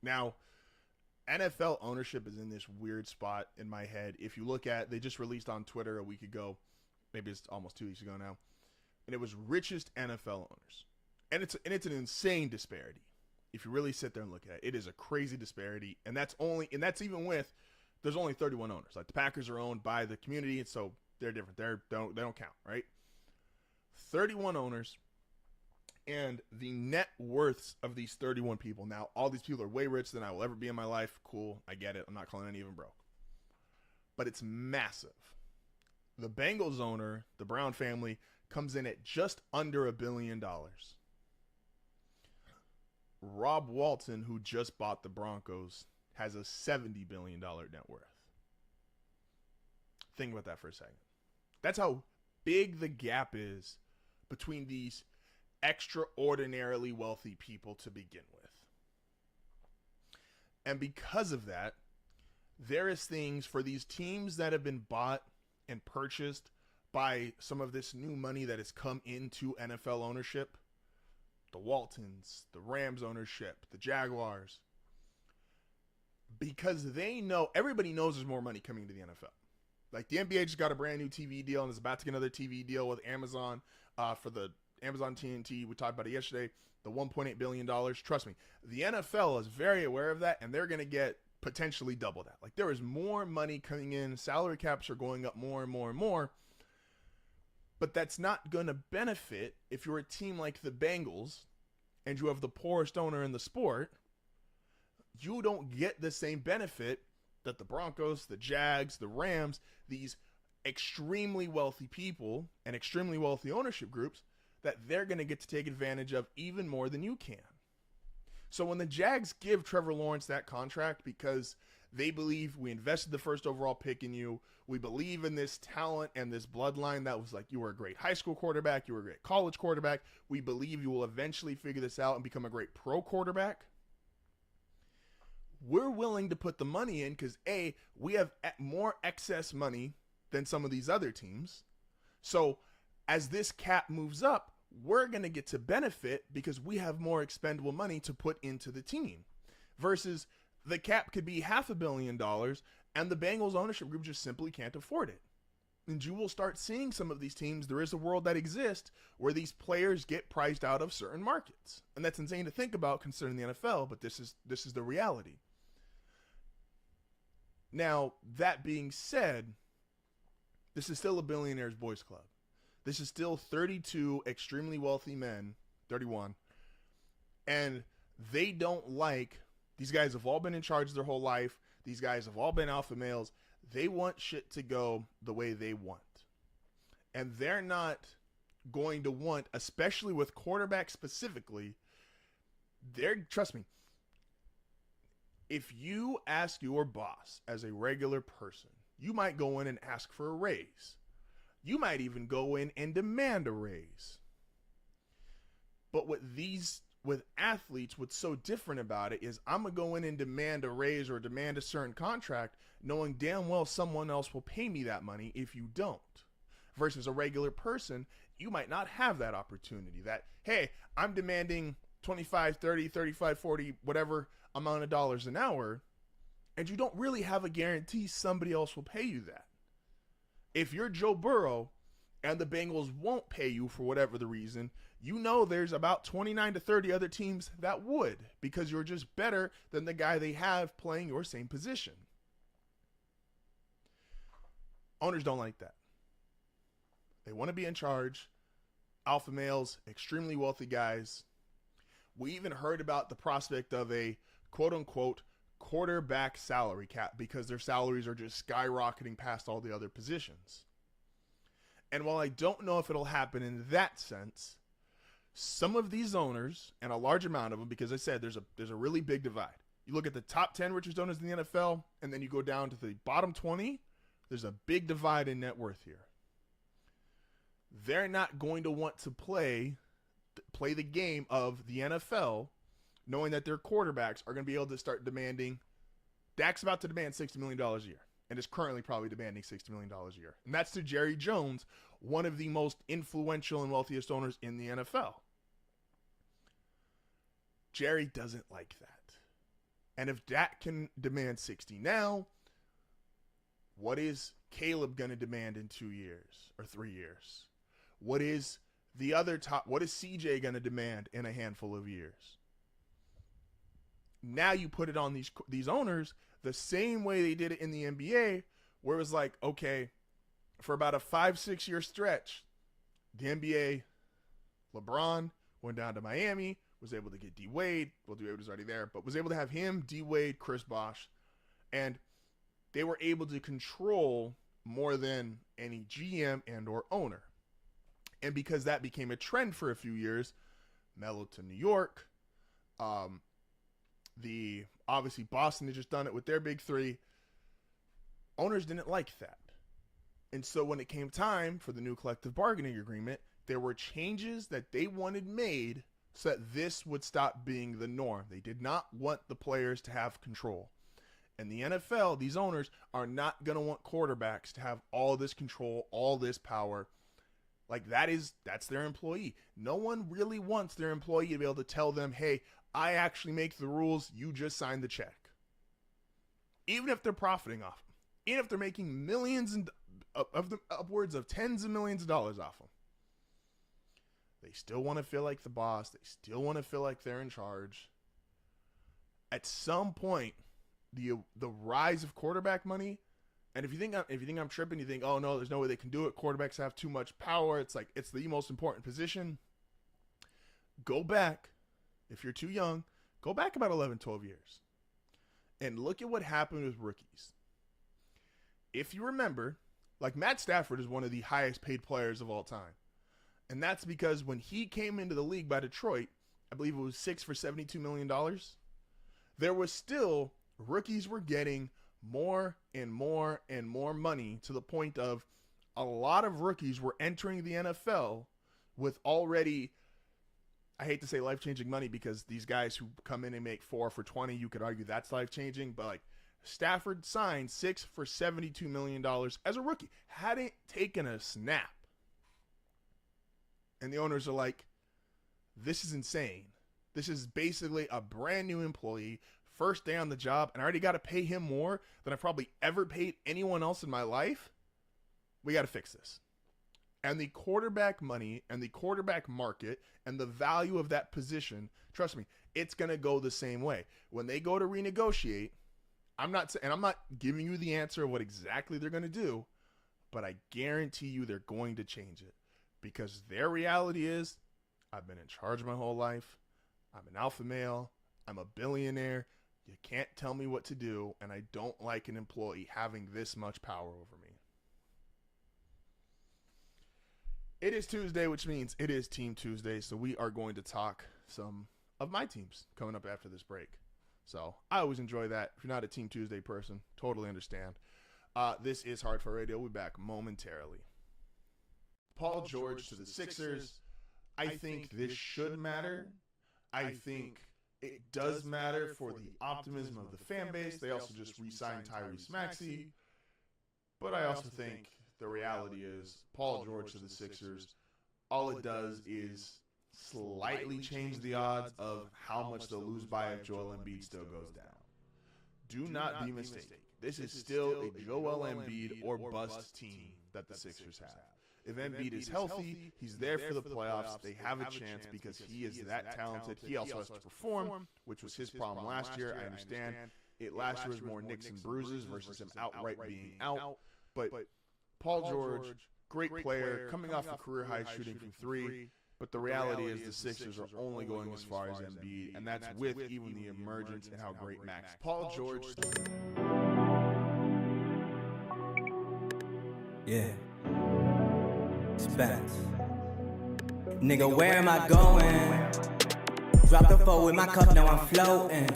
Now, NFL ownership is in this weird spot in my head. If you look at, they just released on Twitter a week ago, maybe it's almost 2 weeks ago now, and it was richest NFL owners. And it's an insane disparity. if you really sit there and look at it, it is a crazy disparity. And that's even with, there's only 31 owners. Like the Packers are owned by the community, and so they're different. They don't count, right? 31 owners, and the net worths of these 31 people. Now, all these people are way richer than I will ever be in my life. Cool, I get it. I'm not calling any of them broke. But it's massive. The Bengals owner, the Brown family, comes in at just under $1 billion. Rob Walton, who just bought the Broncos, has a $70 billion net worth. Think about that for a second. That's how big the gap is between these extraordinarily wealthy people to begin with. And because of that, there is things for these teams that have been bought and purchased by some of this new money that has come into NFL ownership. The Waltons, the Rams ownership, the Jaguars. Because they know, everybody knows there's more money coming to the NFL. Like the NBA just got a brand new TV deal and is about to get another TV deal with Amazon for the Amazon TNT. We talked about it yesterday, the $1.8 billion. Trust me, the NFL is very aware of that, and they're going to get potentially double that. Like there is more money coming in. Salary caps are going up more and more and more. But that's not going to benefit if you're a team like the Bengals and you have the poorest owner in the sport. You don't get the same benefit that the Broncos, the Jags, the Rams, these extremely wealthy people and extremely wealthy ownership groups, that they're going to get to take advantage of even more than you can. So when the Jags give Trevor Lawrence that contract because they believe we invested the first overall pick in you, we believe in this talent and this bloodline that was like, you were a great high school quarterback, you were a great college quarterback, we believe you will eventually figure this out and become a great pro quarterback, we're willing to put the money in because A, we have more excess money than some of these other teams. So as this cap moves up, we're going to get to benefit because we have more expendable money to put into the team. Versus the cap could be $500 million and the Bengals ownership group just simply can't afford it. And you will start seeing some of these teams, there is a world that exists where these players get priced out of certain markets. And that's insane to think about considering the NFL, but this is the reality. Now, that being said, this is still a billionaire's boys club. This is still 32 extremely wealthy men, 31, and they don't like, these guys have all been in charge their whole life. These guys have all been alpha males. They want shit to go the way they want. And they're not going to want, especially with quarterbacks specifically, trust me, if you ask your boss as a regular person, you might go in and ask for a raise. You might even go in and demand a raise. But with athletes, what's so different about it is I'm going to go in and demand a raise or demand a certain contract, knowing damn well someone else will pay me that money if you don't. Versus a regular person, you might not have that opportunity. That, hey, I'm demanding 25, 30, 35, 40, whatever amount of dollars an hour, and you don't really have a guarantee somebody else will pay you that. If you're Joe Burrow and the Bengals won't pay you for whatever the reason, you know there's about 29 to 30 other teams that would, because you're just better than the guy they have playing your same position. Owners don't like that. They want to be in charge. Alpha males, extremely wealthy guys. We even heard about the prospect of a quote-unquote quarterback salary cap because their salaries are just skyrocketing past all the other positions. And while I don't know if it'll happen in that sense, some of these owners, and a large amount of them, because I said there's a really big divide. You look at the top 10 richest owners in the NFL, and then you go down to the bottom 20, there's a big divide in net worth here. They're not going to want to play the game of the NFL knowing that their quarterbacks are going to be able to start demanding. Dak's about to demand $60 million a year and is currently probably demanding $60 million a year. And that's to Jerry Jones, one of the most influential and wealthiest owners in the NFL. Jerry doesn't like that. And if Dak can demand 60 now, what is Caleb going to demand in 2 years or 3 years? What is CJ going to demand in a handful of years? now you put it on these owners the same way they did it in the NBA, where it was like, okay, for about a 5-6 year stretch, the NBA, LeBron went down to Miami, was able to get D Wade. Well, D Wade was already there, but was able to have him, D Wade, Chris Bosh, and they were able to control more than any GM and or owner. And because that became a trend for a few years, Melo to New York, obviously Boston had just done it with their big three. Owners didn't like that. And so when it came time for the new collective bargaining agreement, there were changes that they wanted made so that this would stop being the norm. They did not want the players to have control. And the NFL, these owners are not going to want quarterbacks to have all this control, all this power. Like that's their employee. No one really wants their employee to be able to tell them, hey, I actually make the rules. You just signed the check. Even if they're profiting off them. Even if they're making millions of them, upwards of tens of millions of dollars off them. They still want to feel like the boss. They still want to feel like they're in charge. At some point, the rise of quarterback money, and if you think I'm tripping, you think, oh no, there's no way they can do it. Quarterbacks have too much power. It's like it's the most important position. Go back, if you're too young, go back about 11, 12 years, and look at what happened with rookies. If you remember, like Matt Stafford is one of the highest paid players of all time. And that's because when he came into the league by Detroit, I believe it was 6 for $72 million. There was still, rookies were getting more and more and more money to the point of a lot of rookies were entering the NFL with already, I hate to say life-changing money because these guys who come in and make 4 for 20, you could argue that's life-changing, but like Stafford signed 6 for $72 million as a rookie. Hadn't taken a snap. And the owners are like, this is insane. This is basically a brand new employee, first day on the job, and I already got to pay him more than I've probably ever paid anyone else in my life. We got to fix this. And the quarterback money and the quarterback market and the value of that position, trust me, it's going to go the same way. When they go to renegotiate, I'm not giving you the answer of what exactly they're going to do, but I guarantee you they're going to change it. Because their reality is, I've been in charge my whole life. I'm an alpha male. I'm a billionaire. You can't tell me what to do, and I don't like an employee having this much power over me. It is Tuesday, which means it is Team Tuesday, so we are going to talk some of my teams coming up after this break. So I always enjoy that. If you're not a Team Tuesday person, totally understand. This is HardFoul Radio. We'll be back momentarily. Paul George to the Sixers. I think this should matter. I think it does matter for the optimism of the fan base. They also just re-signed Tyrese Maxey. But I also think the reality is Paul George to the Sixers, all it does is slightly change the odds of how much they'll lose by if Joel Embiid still goes down. Do not be mistaken. This is still a Joel Embiid or bust team that the Sixers have. If Embiid is healthy, he's there for the playoffs. They have a chance because he is that talented. He also has to perform, which was his problem last year. I understand. Last year was more nicks and bruises versus him outright being out. But Paul George, great player, coming off a career-high shooting from 3. But the reality is the Sixers are only going as far as Embiid, and that's with even the emergence and how great Max. Paul George. Yeah. Spence. Nigga, where am I going? Drop the 4 with my cup, now I'm floating.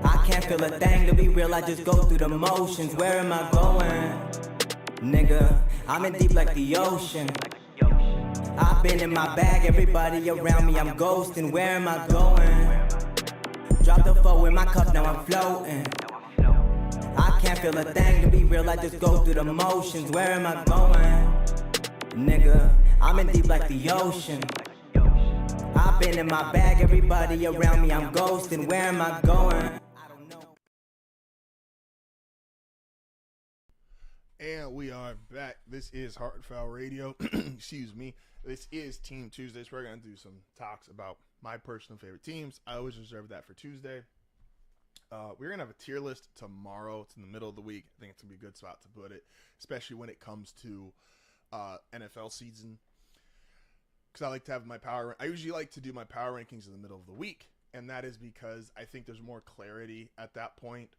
I can't feel a thing, to be real, I just go through the motions. Where am I going? Nigga, I'm in deep like the ocean. I've been in my bag, everybody around me, I'm ghosting. Where am I going? Drop the 4 with my cup, now I'm floating. I can't feel a thing, to be real, I just go through the motions. Where am I going? Nigga, I'm in deep like the ocean. I've been in my bag, everybody around me, I'm ghosting. Where am I going? I don't know. And we are back. This is HardFoul Radio. Excuse me. This is Team Tuesdays. We're going to do some talks about my personal favorite teams. I always reserve that for Tuesday. We're going to have a tier list tomorrow. It's in the middle of the week. I think it's going to be a good spot to put it, especially when it comes to NFL season. Because I like to have I usually like to do my power rankings in the middle of the week. And that is because I think there's more clarity at that point.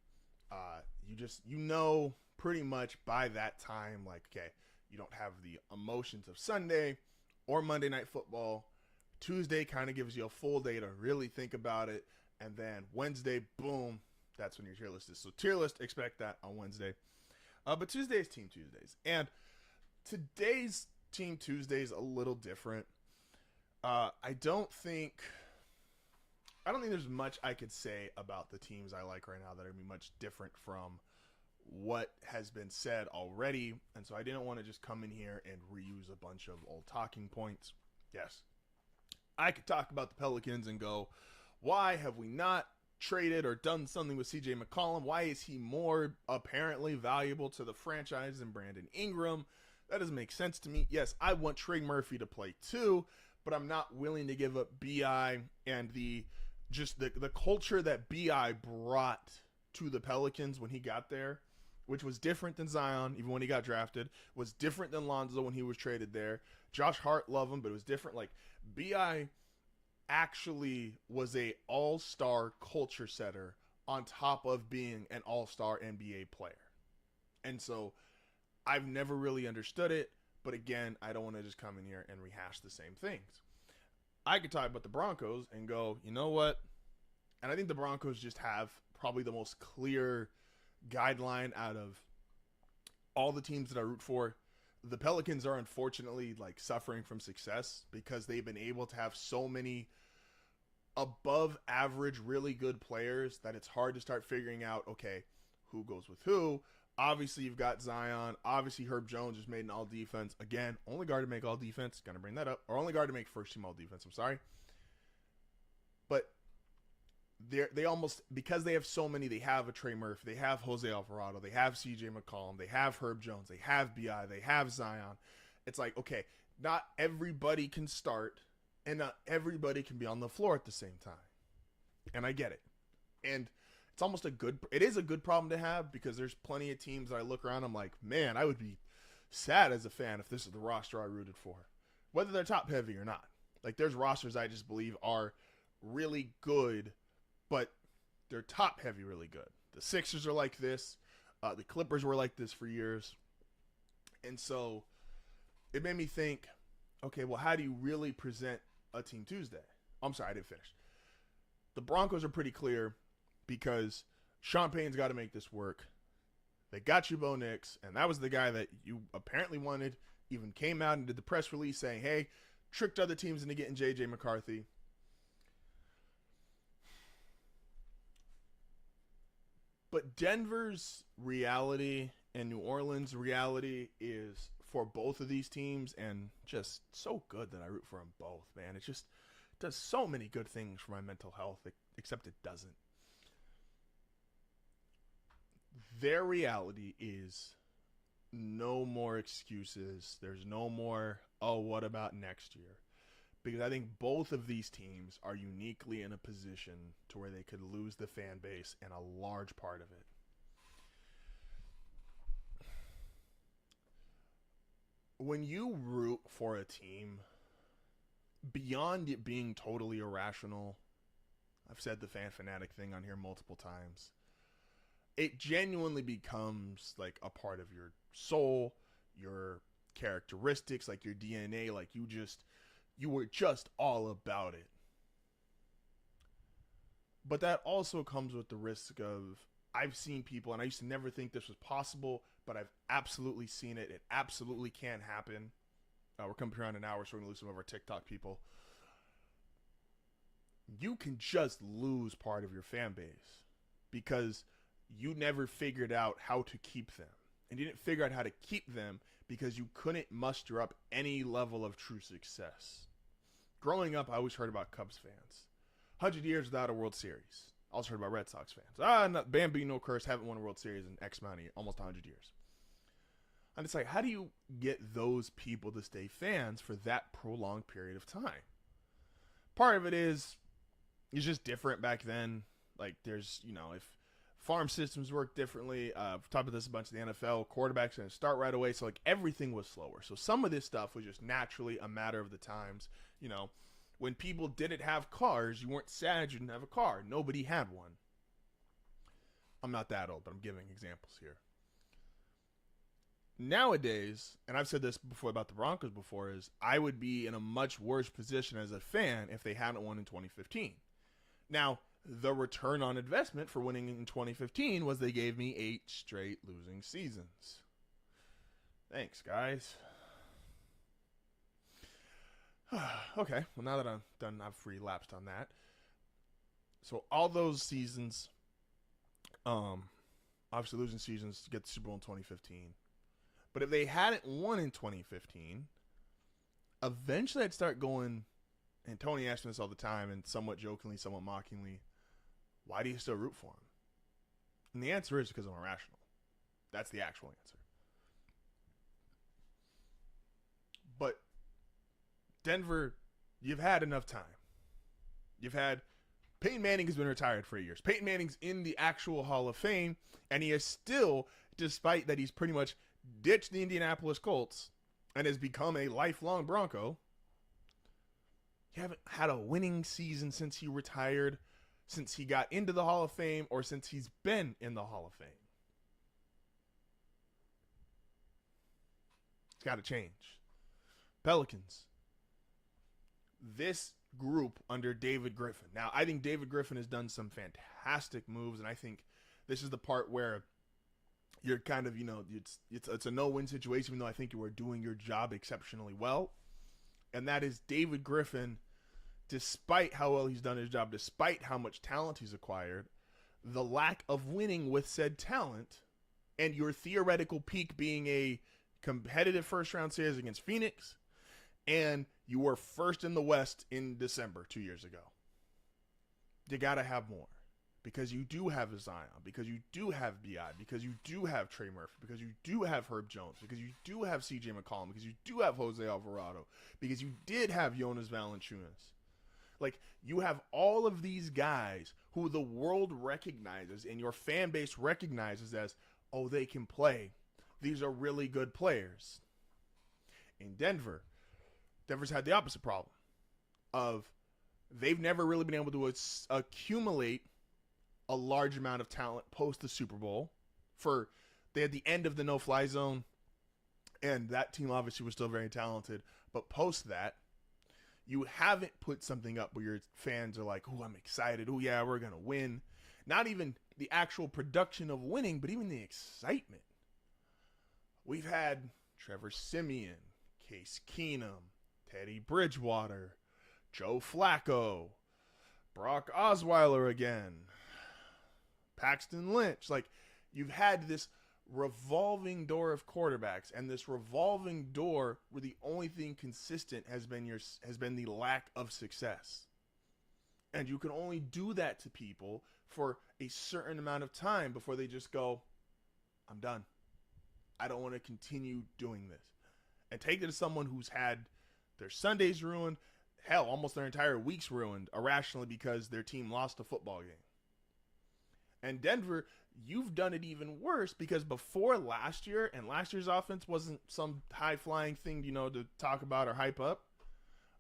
You know pretty much by that time, like, okay, you don't have the emotions of Sunday or Monday Night Football. Tuesday kind of gives you a full day to really think about it. And then Wednesday, boom, that's when your tier list is. So tier list, expect that on Wednesday. But Tuesday is Team Tuesdays. And today's Team Tuesday is a little different. I don't think there's much I could say about the teams I like right now that are going to be much different from what has been said already. And so I didn't want to just come in here and reuse a bunch of old talking points. Yes, I could talk about the Pelicans and go, why have we not traded or done something with CJ McCollum? Why is he more apparently valuable to the franchise than Brandon Ingram? That doesn't make sense to me. Yes, I want Trey Murphy to play too, but I'm not willing to give up BI and the culture that BI brought to the Pelicans when he got there, which was different than Zion, even when he got drafted, was different than Lonzo when he was traded there. Josh Hart, love him, but it was different. Like, BI actually was a all-star culture setter on top of being an all-star NBA player. And so I've never really understood it, but again, I don't want to just come in here and rehash the same things. I could talk about the Broncos and go, you know what? And I think the Broncos just have probably the most clear guideline out of all the teams that I root for. The Pelicans are unfortunately like suffering from success because they've been able to have so many above average, really good players that it's hard to start figuring out, okay, who goes with who. Obviously, you've got Zion. Obviously, Herb Jones just made an all-defense. Again, only guard to make all-defense. Going to bring that up. Or only guard to make first-team all-defense. I'm sorry. But they almost, because they have so many, they have a Trey Murphy. They have Jose Alvarado. They have CJ McCollum. They have Herb Jones. They have B.I. They have Zion. It's like, okay, not everybody can start, and not everybody can be on the floor at the same time. And I get it. And it is a good problem to have because there's plenty of teams that I look around, I'm like, man, I would be sad as a fan if this is the roster I rooted for, whether they're top heavy or not. Like, there's rosters I just believe are really good, but they're top heavy really good. The Sixers are like this. The Clippers were like this for years. And so it made me think, okay, well, how do you really present a Team Tuesday? I'm sorry, I didn't finish. The Broncos are pretty clear because Sean Payton's got to make this work. They got you Bo Nix, and that was the guy that you apparently wanted, even came out and did the press release saying, hey, tricked other teams into getting J.J. McCarthy. But Denver's reality and New Orleans' reality is for both of these teams, and just so good that I root for them both, man. It just does so many good things for my mental health, except it doesn't. Their reality is no more excuses. There's no more, oh, what about next year? Because I think both of these teams are uniquely in a position to where they could lose the fan base and a large part of it. When you root for a team, beyond it being totally irrational, I've said the fan fanatic thing on here multiple times, it genuinely becomes like a part of your soul, your characteristics, like your DNA, like you were just all about it. But that also comes with the risk of, I've seen people, and I used to never think this was possible, but I've absolutely seen it. It absolutely can happen. We're coming around an hour, so we're going to lose some of our TikTok people. You can just lose part of your fan base because you never figured out how to keep them. And you didn't figure out how to keep them because you couldn't muster up any level of true success. Growing up, I always heard about Cubs fans. 100 years without a World Series. I also heard about Red Sox fans. Bambino curse, haven't won a World Series in X amount of years, almost 100 years. And it's like, how do you get those people to stay fans for that prolonged period of time? Part of it is, it's just different back then. Like, there's, farm systems work differently. We've talked about this a bunch in the NFL. Quarterbacks going to start right away. So, like, everything was slower. So some of this stuff was just naturally a matter of the times. You know, when people didn't have cars, you weren't sad you didn't have a car. Nobody had one. I'm not that old, but I'm giving examples here. Nowadays, and I've said this before about the Broncos before, is I would be in a much worse position as a fan if they hadn't won in 2015. Now, the return on investment for winning in 2015 was they gave me 8 straight losing seasons. Thanks, guys. Okay, well, now that I'm done, I've relapsed on that. So all those seasons, obviously losing seasons to get the Super Bowl in 2015. But if they hadn't won in 2015, eventually I'd start going, and Tony asks me this all the time, and somewhat jokingly, somewhat mockingly, why do you still root for him? And the answer is because I'm irrational. That's the actual answer. But Denver, you've had enough time. You've had Peyton Manning has been retired for 8 years. Peyton Manning's in the actual Hall of Fame, and he is still, despite that he's pretty much ditched the Indianapolis Colts and has become a lifelong Bronco, you haven't had a winning season since he retired, since he got into the Hall of Fame, or since he's been in the Hall of Fame. It's got to change. Pelicans. This group under David Griffin. Now, I think David Griffin has done some fantastic moves, and I think this is the part where you're kind of, you know, it's a no-win situation, even though I think you are doing your job exceptionally well. And that is David Griffin, despite how well he's done his job, despite how much talent he's acquired, the lack of winning with said talent, and your theoretical peak being a competitive first-round series against Phoenix, and you were first in the West in December 2 years ago. You got to have more. Because you do have a Zion, because you do have B.I., because you do have Trey Murphy, because you do have Herb Jones, because you do have C.J. McCollum, because you do have Jose Alvarado, because you did have Jonas Valanciunas. Like, you have all of these guys who the world recognizes and your fan base recognizes as, oh, they can play. These are really good players. In Denver's had the opposite problem of they've never really been able to accumulate a large amount of talent post the Super Bowl. They had the end of the no-fly zone, and that team obviously was still very talented. But post that, you haven't put something up where your fans are like, oh, I'm excited. Oh, yeah, we're going to win. Not even the actual production of winning, but even the excitement. We've had Trevor Siemian, Case Keenum, Teddy Bridgewater, Joe Flacco, Brock Osweiler again, Paxton Lynch. Like, you've had this revolving door of quarterbacks, and this revolving door where the only thing consistent has been the lack of success. And you can only do that to people for a certain amount of time before they just go, I'm done. I don't want to continue doing this. And take it as someone who's had their Sundays ruined, hell, almost their entire weeks ruined irrationally because their team lost a football game. And Denver, you've done it even worse because before last year, and last year's offense wasn't some high-flying thing, to talk about or hype up,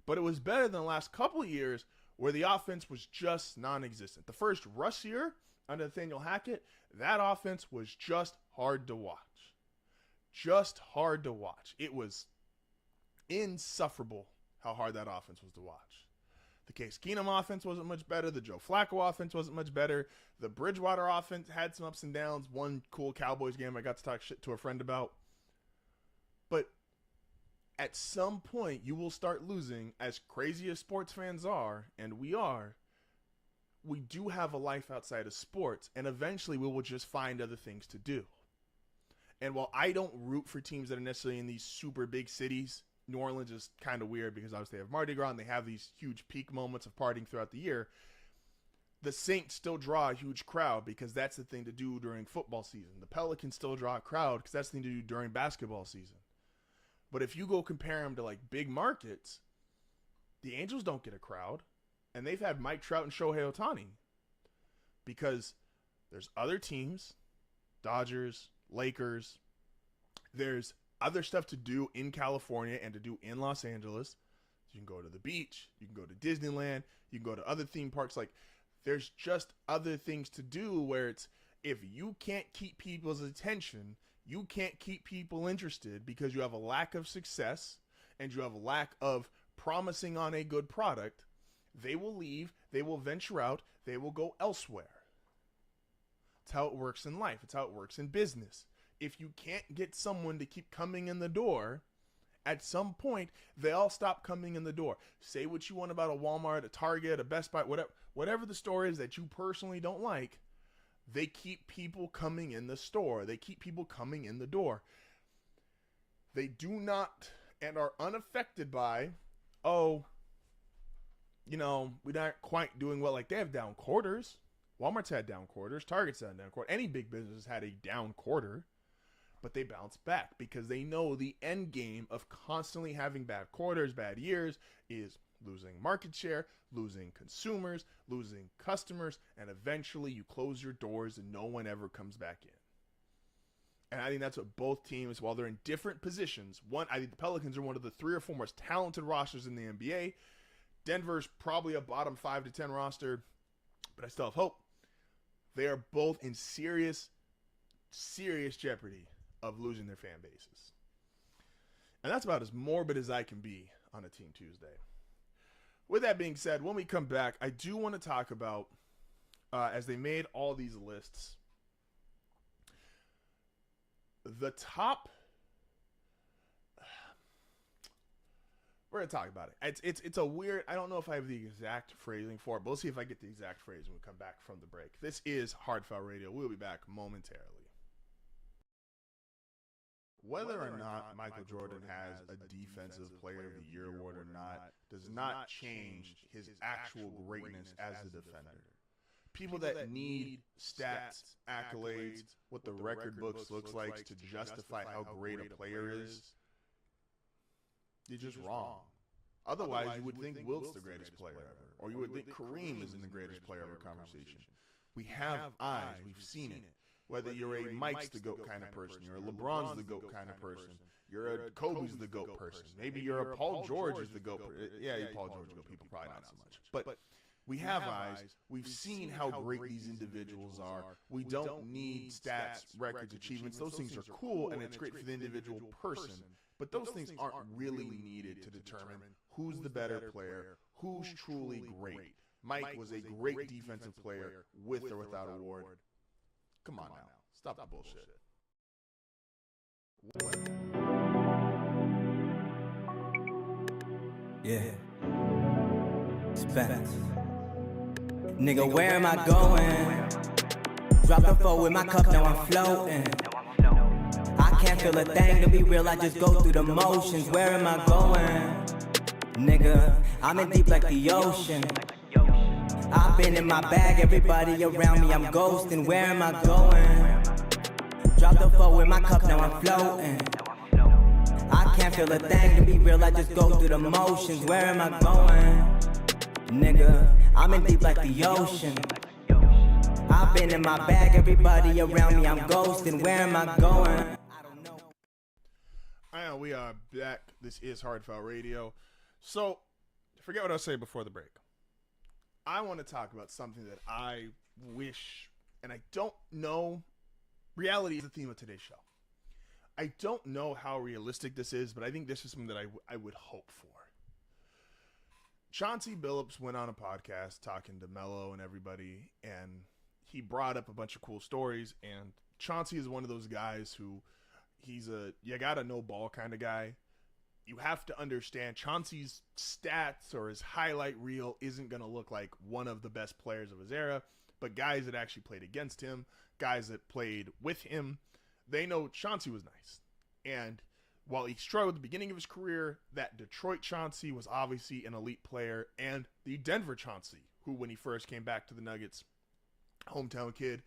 but it was better than the last couple of years where the offense was just non-existent. The first Russ year under Nathaniel Hackett, that offense was just hard to watch. Just hard to watch. It was insufferable how hard that offense was to watch. The Case Keenum offense wasn't much better. The Joe Flacco offense wasn't much better. The Bridgewater offense had some ups and downs. One cool Cowboys game I got to talk shit to a friend about. But at some point, you will start losing. As crazy as sports fans are, and we do have a life outside of sports, and eventually we will just find other things to do. And while I don't root for teams that are necessarily in these super big cities, New Orleans is kind of weird because obviously they have Mardi Gras and they have these huge peak moments of partying throughout the year. The Saints still draw a huge crowd because that's the thing to do during football season. The Pelicans still draw a crowd because that's the thing to do during basketball season. But if you go compare them to like big markets, the Angels don't get a crowd. And they've had Mike Trout and Shohei Ohtani because There's other teams, Dodgers, Lakers. There's other stuff to do in California and to do in Los Angeles. You can go to the beach. You can go to Disneyland. You can go to other theme parks. Like, there's just other things to do where it's, if you can't keep people's attention, you can't keep people interested because you have a lack of success and you have a lack of promising on a good product, they will leave, they will venture out, they will go elsewhere. It's how it works in life. It's how it works in business. If you can't get someone to keep coming in the door, at some point, they all stop coming in the door. Say what you want about a Walmart, a Target, a Best Buy, whatever the store is that you personally don't like, they keep people coming in the store. They keep people coming in the door. They do not and are unaffected by, we're not quite doing well. Like, they have down quarters. Walmart's had down quarters. Target's had down quarters. Any big business has had a down quarter. But they bounce back because they know the end game of constantly having bad quarters, bad years is losing market share, losing consumers, losing customers, and eventually you close your doors and no one ever comes back in. And I think that's what both teams, while they're in different positions, I think the Pelicans are one of the 3 or 4 most talented rosters in the NBA. Denver's probably a bottom 5 to 10 roster, but I still have hope. They are both in serious jeopardy of losing their fan bases. And that's about as morbid as I can be on a Team Tuesday. With that being said, when we come back, I do want to talk about, as they made all these lists, the top. We're going to talk about it. It's a weird, I don't know if I have the exact phrasing for it, but we'll see if I get the exact phrase when we come back from the break. This is HardFoul Radio. We'll be back momentarily. Whether or not Michael Jordan has a Defensive Player of the Year award or not does not change his actual greatness as a defender. People that need stats, accolades, what the record books looks like to justify how great a player is, you're just wrong. Otherwise, you would think Wilt's the greatest player ever, or you would think Kareem is in the greatest player ever conversation. We have eyes. We've seen it. Whether you're a Mike's the GOAT kind of person, you're a LeBron's the GOAT kind of person, you're a Kobe's the GOAT person, maybe you're a Paul George is the GOAT person. Yeah, Paul George is the GOAT. People probably not so much. But we have eyes. We've seen how great these individuals are. We don't need stats, records, achievements. Those things are cool, and it's great for the individual person. But those things aren't really needed to determine who's the better player, who's truly great. Mike was a great defensive player with or without award. Come on now. Stop the bullshit. Yeah. Spence. Nigga, where am I going? Drop the 4 with my cup, now I'm floating. I can't feel a thing, to be real, I just go through the motions. Where am I going? Nigga, I'm in deep like the ocean. I've been in my bag, everybody around me, I'm ghosting. Where am I going? Drop the 4 with my cup, now I'm floating. I can't feel a thing, to be real, I just go through the motions. Where am I going? Nigga, I'm in deep like the ocean. I've been in my bag, everybody around me, I'm ghosting. Where am I going? I don't know. And we are back. This is HardFoul Radio. So, forget what I was saying before the break. I want to talk about something that I wish, and I don't know, reality is the theme of today's show. I don't know how realistic this is, but I think this is something that I would hope for. Chauncey Billups went on a podcast talking to Mello and everybody, and he brought up a bunch of cool stories, and Chauncey is one of those guys who, he's a you gotta know ball kind of guy. You have to understand Chauncey's stats or his highlight reel isn't going to look like one of the best players of his era, but guys that actually played against him, guys that played with him, they know Chauncey was nice. And while he struggled at the beginning of his career, that Detroit Chauncey was obviously an elite player, and the Denver Chauncey, who when he first came back to the Nuggets, hometown kid,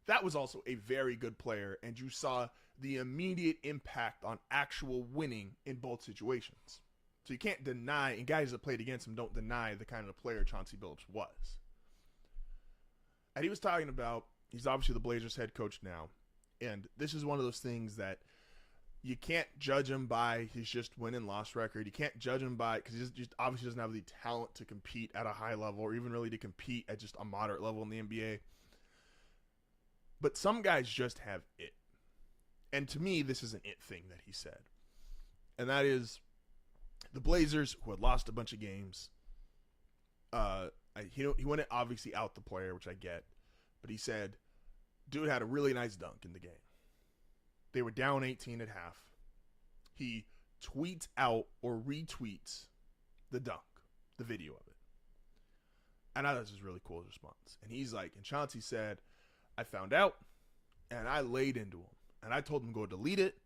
that was also a very good player, and you saw the immediate impact on actual winning in both situations. So you can't deny, and guys that played against him don't deny the kind of player Chauncey Billups was. And he was talking about He's obviously the Blazers head coach now. And this is one of those things that you can't judge him by his just win and loss record. You can't judge him by, because he just obviously doesn't have the talent to compete at a high level or even really to compete at just a moderate level in the NBA. But some guys just have it. And to me, this is an it thing that he said. And that is the Blazers, who had lost a bunch of games. He wouldn't obviously out the player, which I get. But he said, dude had a really nice dunk in the game. They were down 18 at half. He tweets out or retweets the dunk, the video of it. And I thought this was really cool response. And he's like, and Chauncey said, I found out and I laid into him. And I told him, go delete it.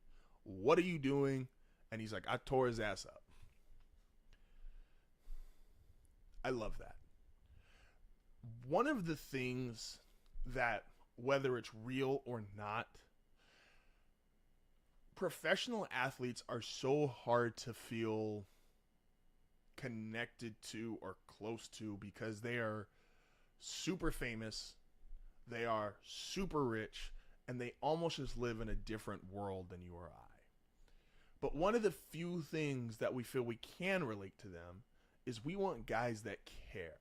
What are you doing? And he's like, I tore his ass up. I love that. One of the things that, whether it's real or not, professional athletes are so hard to feel connected to or close to because they are super famous, they are super rich, and they almost just live in a different world than you or I. But one of the few things that we feel we can relate to them is we want guys that care.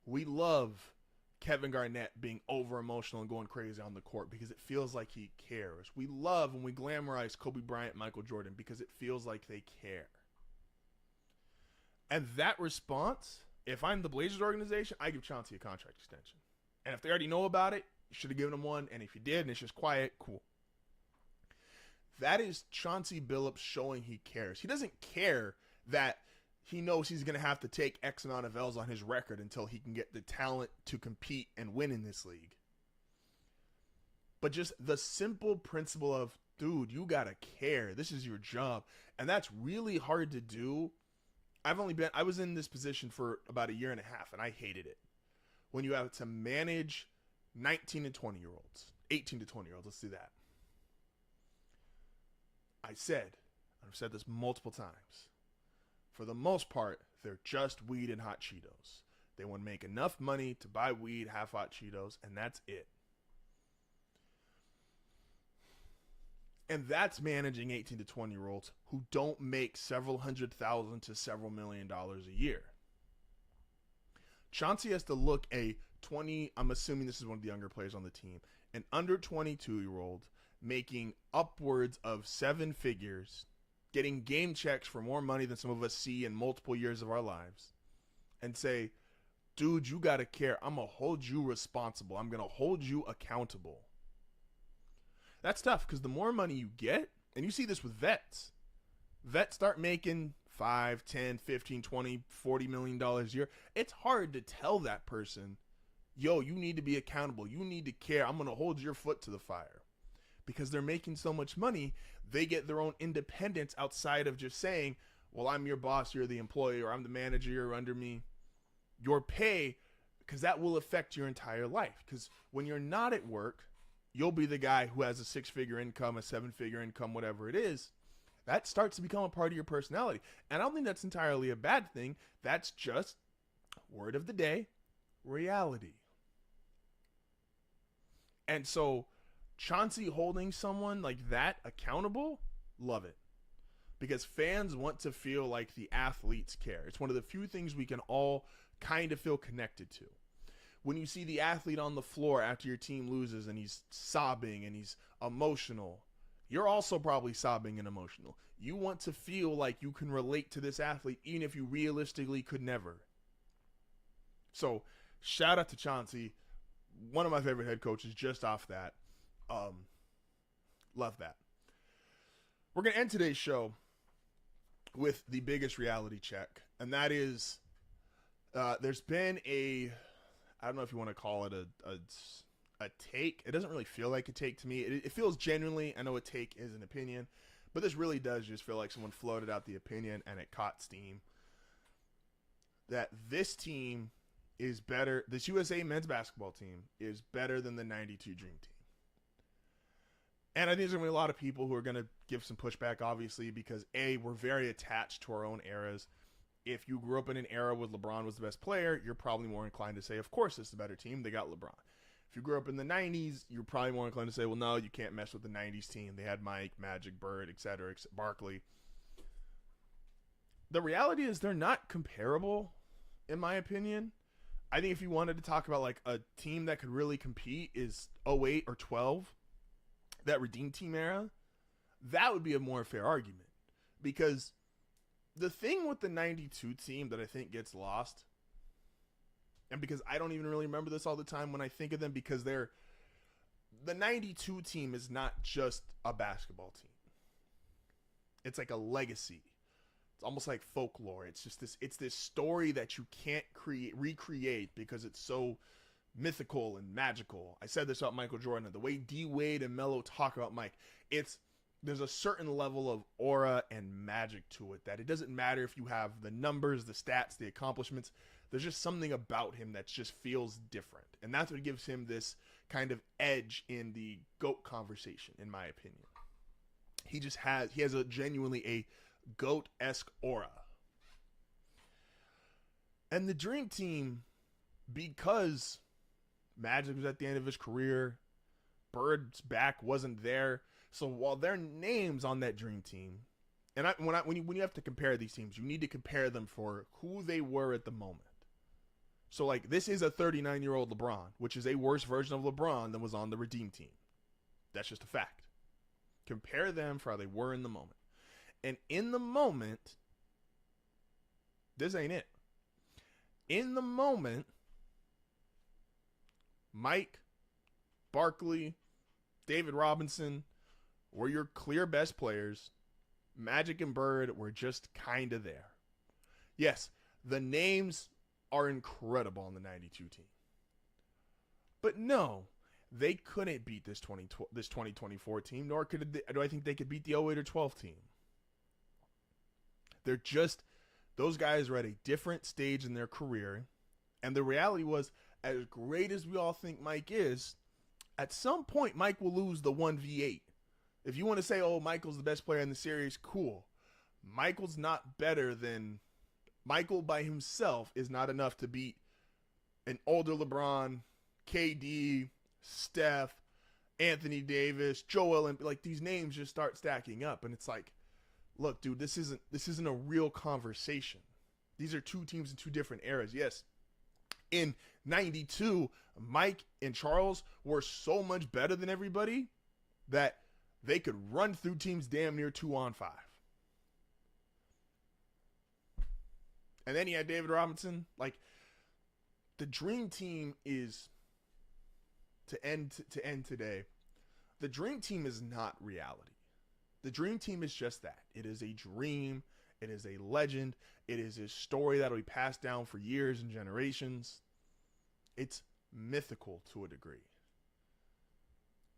We love Kevin Garnett being over emotional and going crazy on the court because it feels like he cares. We love when we glamorize Kobe Bryant, Michael Jordan because it feels like they care. And that response, if I'm the Blazers organization, I give Chauncey a contract extension. And if they already know about it, you should have given him one. And if you did and it's just quiet, cool. That is Chauncey Billups showing he cares. He doesn't care that he knows he's going to have to take X amount of L's on his record until he can get the talent to compete and win in this league. But just the simple principle of, dude, you got to care. This is your job. And that's really hard to do. I was in this position for about a year and a half, and I hated it. When you have to manage 19 and 20-year-olds, 18 to 20-year-olds, let's do that. I've said this multiple times, for the most part, they're just weed and hot Cheetos. They want to make enough money to buy weed, have hot Cheetos, and that's it. And that's managing 18 to 20-year-olds who don't make several $100,000 to several $1 million a year. Chauncey has to look I'm assuming this is one of the younger players on the team, an under 22-year-old making upwards of 7 figures, getting game checks for more money than some of us see in multiple years of our lives, and say, dude, you got to care. I'm going to hold you responsible. I'm going to hold you accountable. That's tough because the more money you get, and you see this with vets start making $5, $10, $15, $20, $40 million a year. It's hard to tell that person, yo, you need to be accountable. You need to care. I'm going to hold your foot to the fire. Because they're making so much money, they get their own independence outside of just saying, well, I'm your boss, you're the employee, or I'm the manager, you're under me. Your pay, because that will affect your entire life. Because when you're not at work, you'll be the guy who has a 6-figure income, a 7-figure income, whatever it is. That starts to become a part of your personality. And I don't think that's entirely a bad thing. That's just, word of the day, reality. And so Chauncey holding someone like that accountable, love it. Because fans want to feel like the athletes care. It's one of the few things we can all kind of feel connected to. When you see the athlete on the floor after your team loses and he's sobbing and he's emotional, you're also probably sobbing and emotional. You want to feel like you can relate to this athlete even if you realistically could never. So shout out to Chauncey, one of my favorite head coaches just off that. Love that. We're going to end today's show with the biggest reality check, and that is there's been I don't know if you want to call it a take. It doesn't really feel like a take to me. It feels genuinely, I know a take is an opinion, but this really does just feel like someone floated out the opinion and it caught steam. That this team is better, this USA men's basketball team is better than the 92 Dream Team. And I think there's going to be a lot of people who are going to give some pushback, obviously, because A, we're very attached to our own eras. If you grew up in an era where LeBron was the best player, you're probably more inclined to say, of course, it's the better team. They got LeBron. If you grew up in the 90s, you're probably more inclined to say, well, no, you can't mess with the 90s team. They had Mike, Magic, Bird, etc., Barkley. The reality is they're not comparable, in my opinion. I think if you wanted to talk about like a team that could really compete is 08 or 12, that Redeem Team era, that would be a more fair argument. Because the thing with the 92 team that I think gets lost, and because I don't even really remember this all the time when I think of them, because the 92 team is not just a basketball team. It's like a legacy. It's almost like folklore. It's just this story that you can't recreate because it's so mythical and magical. I said this about Michael Jordan. The way D Wade and Melo talk about Mike, there's a certain level of aura and magic to it that it doesn't matter if you have the numbers, the stats, the accomplishments. There's just something about him that just feels different. And that's what gives him this kind of edge in the GOAT conversation, in my opinion. He has genuinely a GOAT-esque aura. And the Dream Team, because Magic was at the end of his career, Bird's back wasn't there. So while their names on that Dream Team, and when you have to compare these teams, you need to compare them for who they were at the moment. So like this is a 39-year-old LeBron, which is a worse version of LeBron than was on the Redeem Team. That's just a fact. Compare them for how they were in the moment. And in the moment, this ain't it. In the moment, Mike, Barkley, David Robinson were your clear best players. Magic and Bird were just kind of there. Yes, the names are incredible on the 92 team. But no, they couldn't beat this 2024 team, nor do I think they could beat the 08 or 12 team. They're just, those guys are at a different stage in their career. And the reality was, as great as we all think Mike is, at some point Mike will lose the 1v8. If you want to say, oh, Michael's the best player in the series, cool. Michael's not better than, Michael by himself is not enough to beat an older LeBron, KD, Steph, Anthony Davis, Joel, and like these names just start stacking up. And it's like, look, dude, this isn't a real conversation. These are two teams in two different eras. Yes, in 92, Mike and Charles were so much better than everybody that they could run through teams damn near 2-on-5. And then you had David Robinson. Like, the Dream Team is, to end today, the Dream Team is not reality. The Dream Team is just that. It is a dream. It is a legend. It is a story that will be passed down for years and generations. It's mythical to a degree.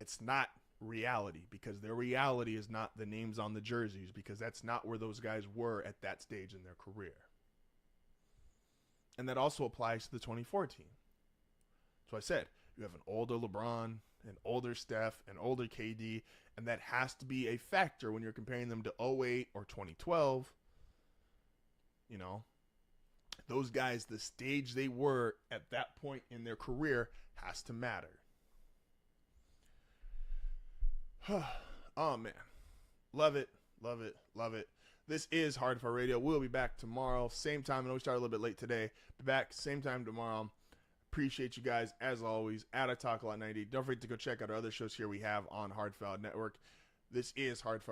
It's not reality, because their reality is not the names on the jerseys, because that's not where those guys were at that stage in their career. And that also applies to the 2014. So I said, you have an older LeBron, an older Steph, an older KD, and that has to be a factor when you're comparing them to 08 or 2012. You know, those guys, the stage they were at that point in their career has to matter. Oh, man. Love it, love it, love it. This is HardFoul Radio. We'll be back tomorrow. Same time. I know we started a little bit late today. Be back same time tomorrow. Appreciate you guys, as always, at I Talk A Lot 90. Don't forget to go check out our other shows here we have on HardFoul Network. This is HardFoul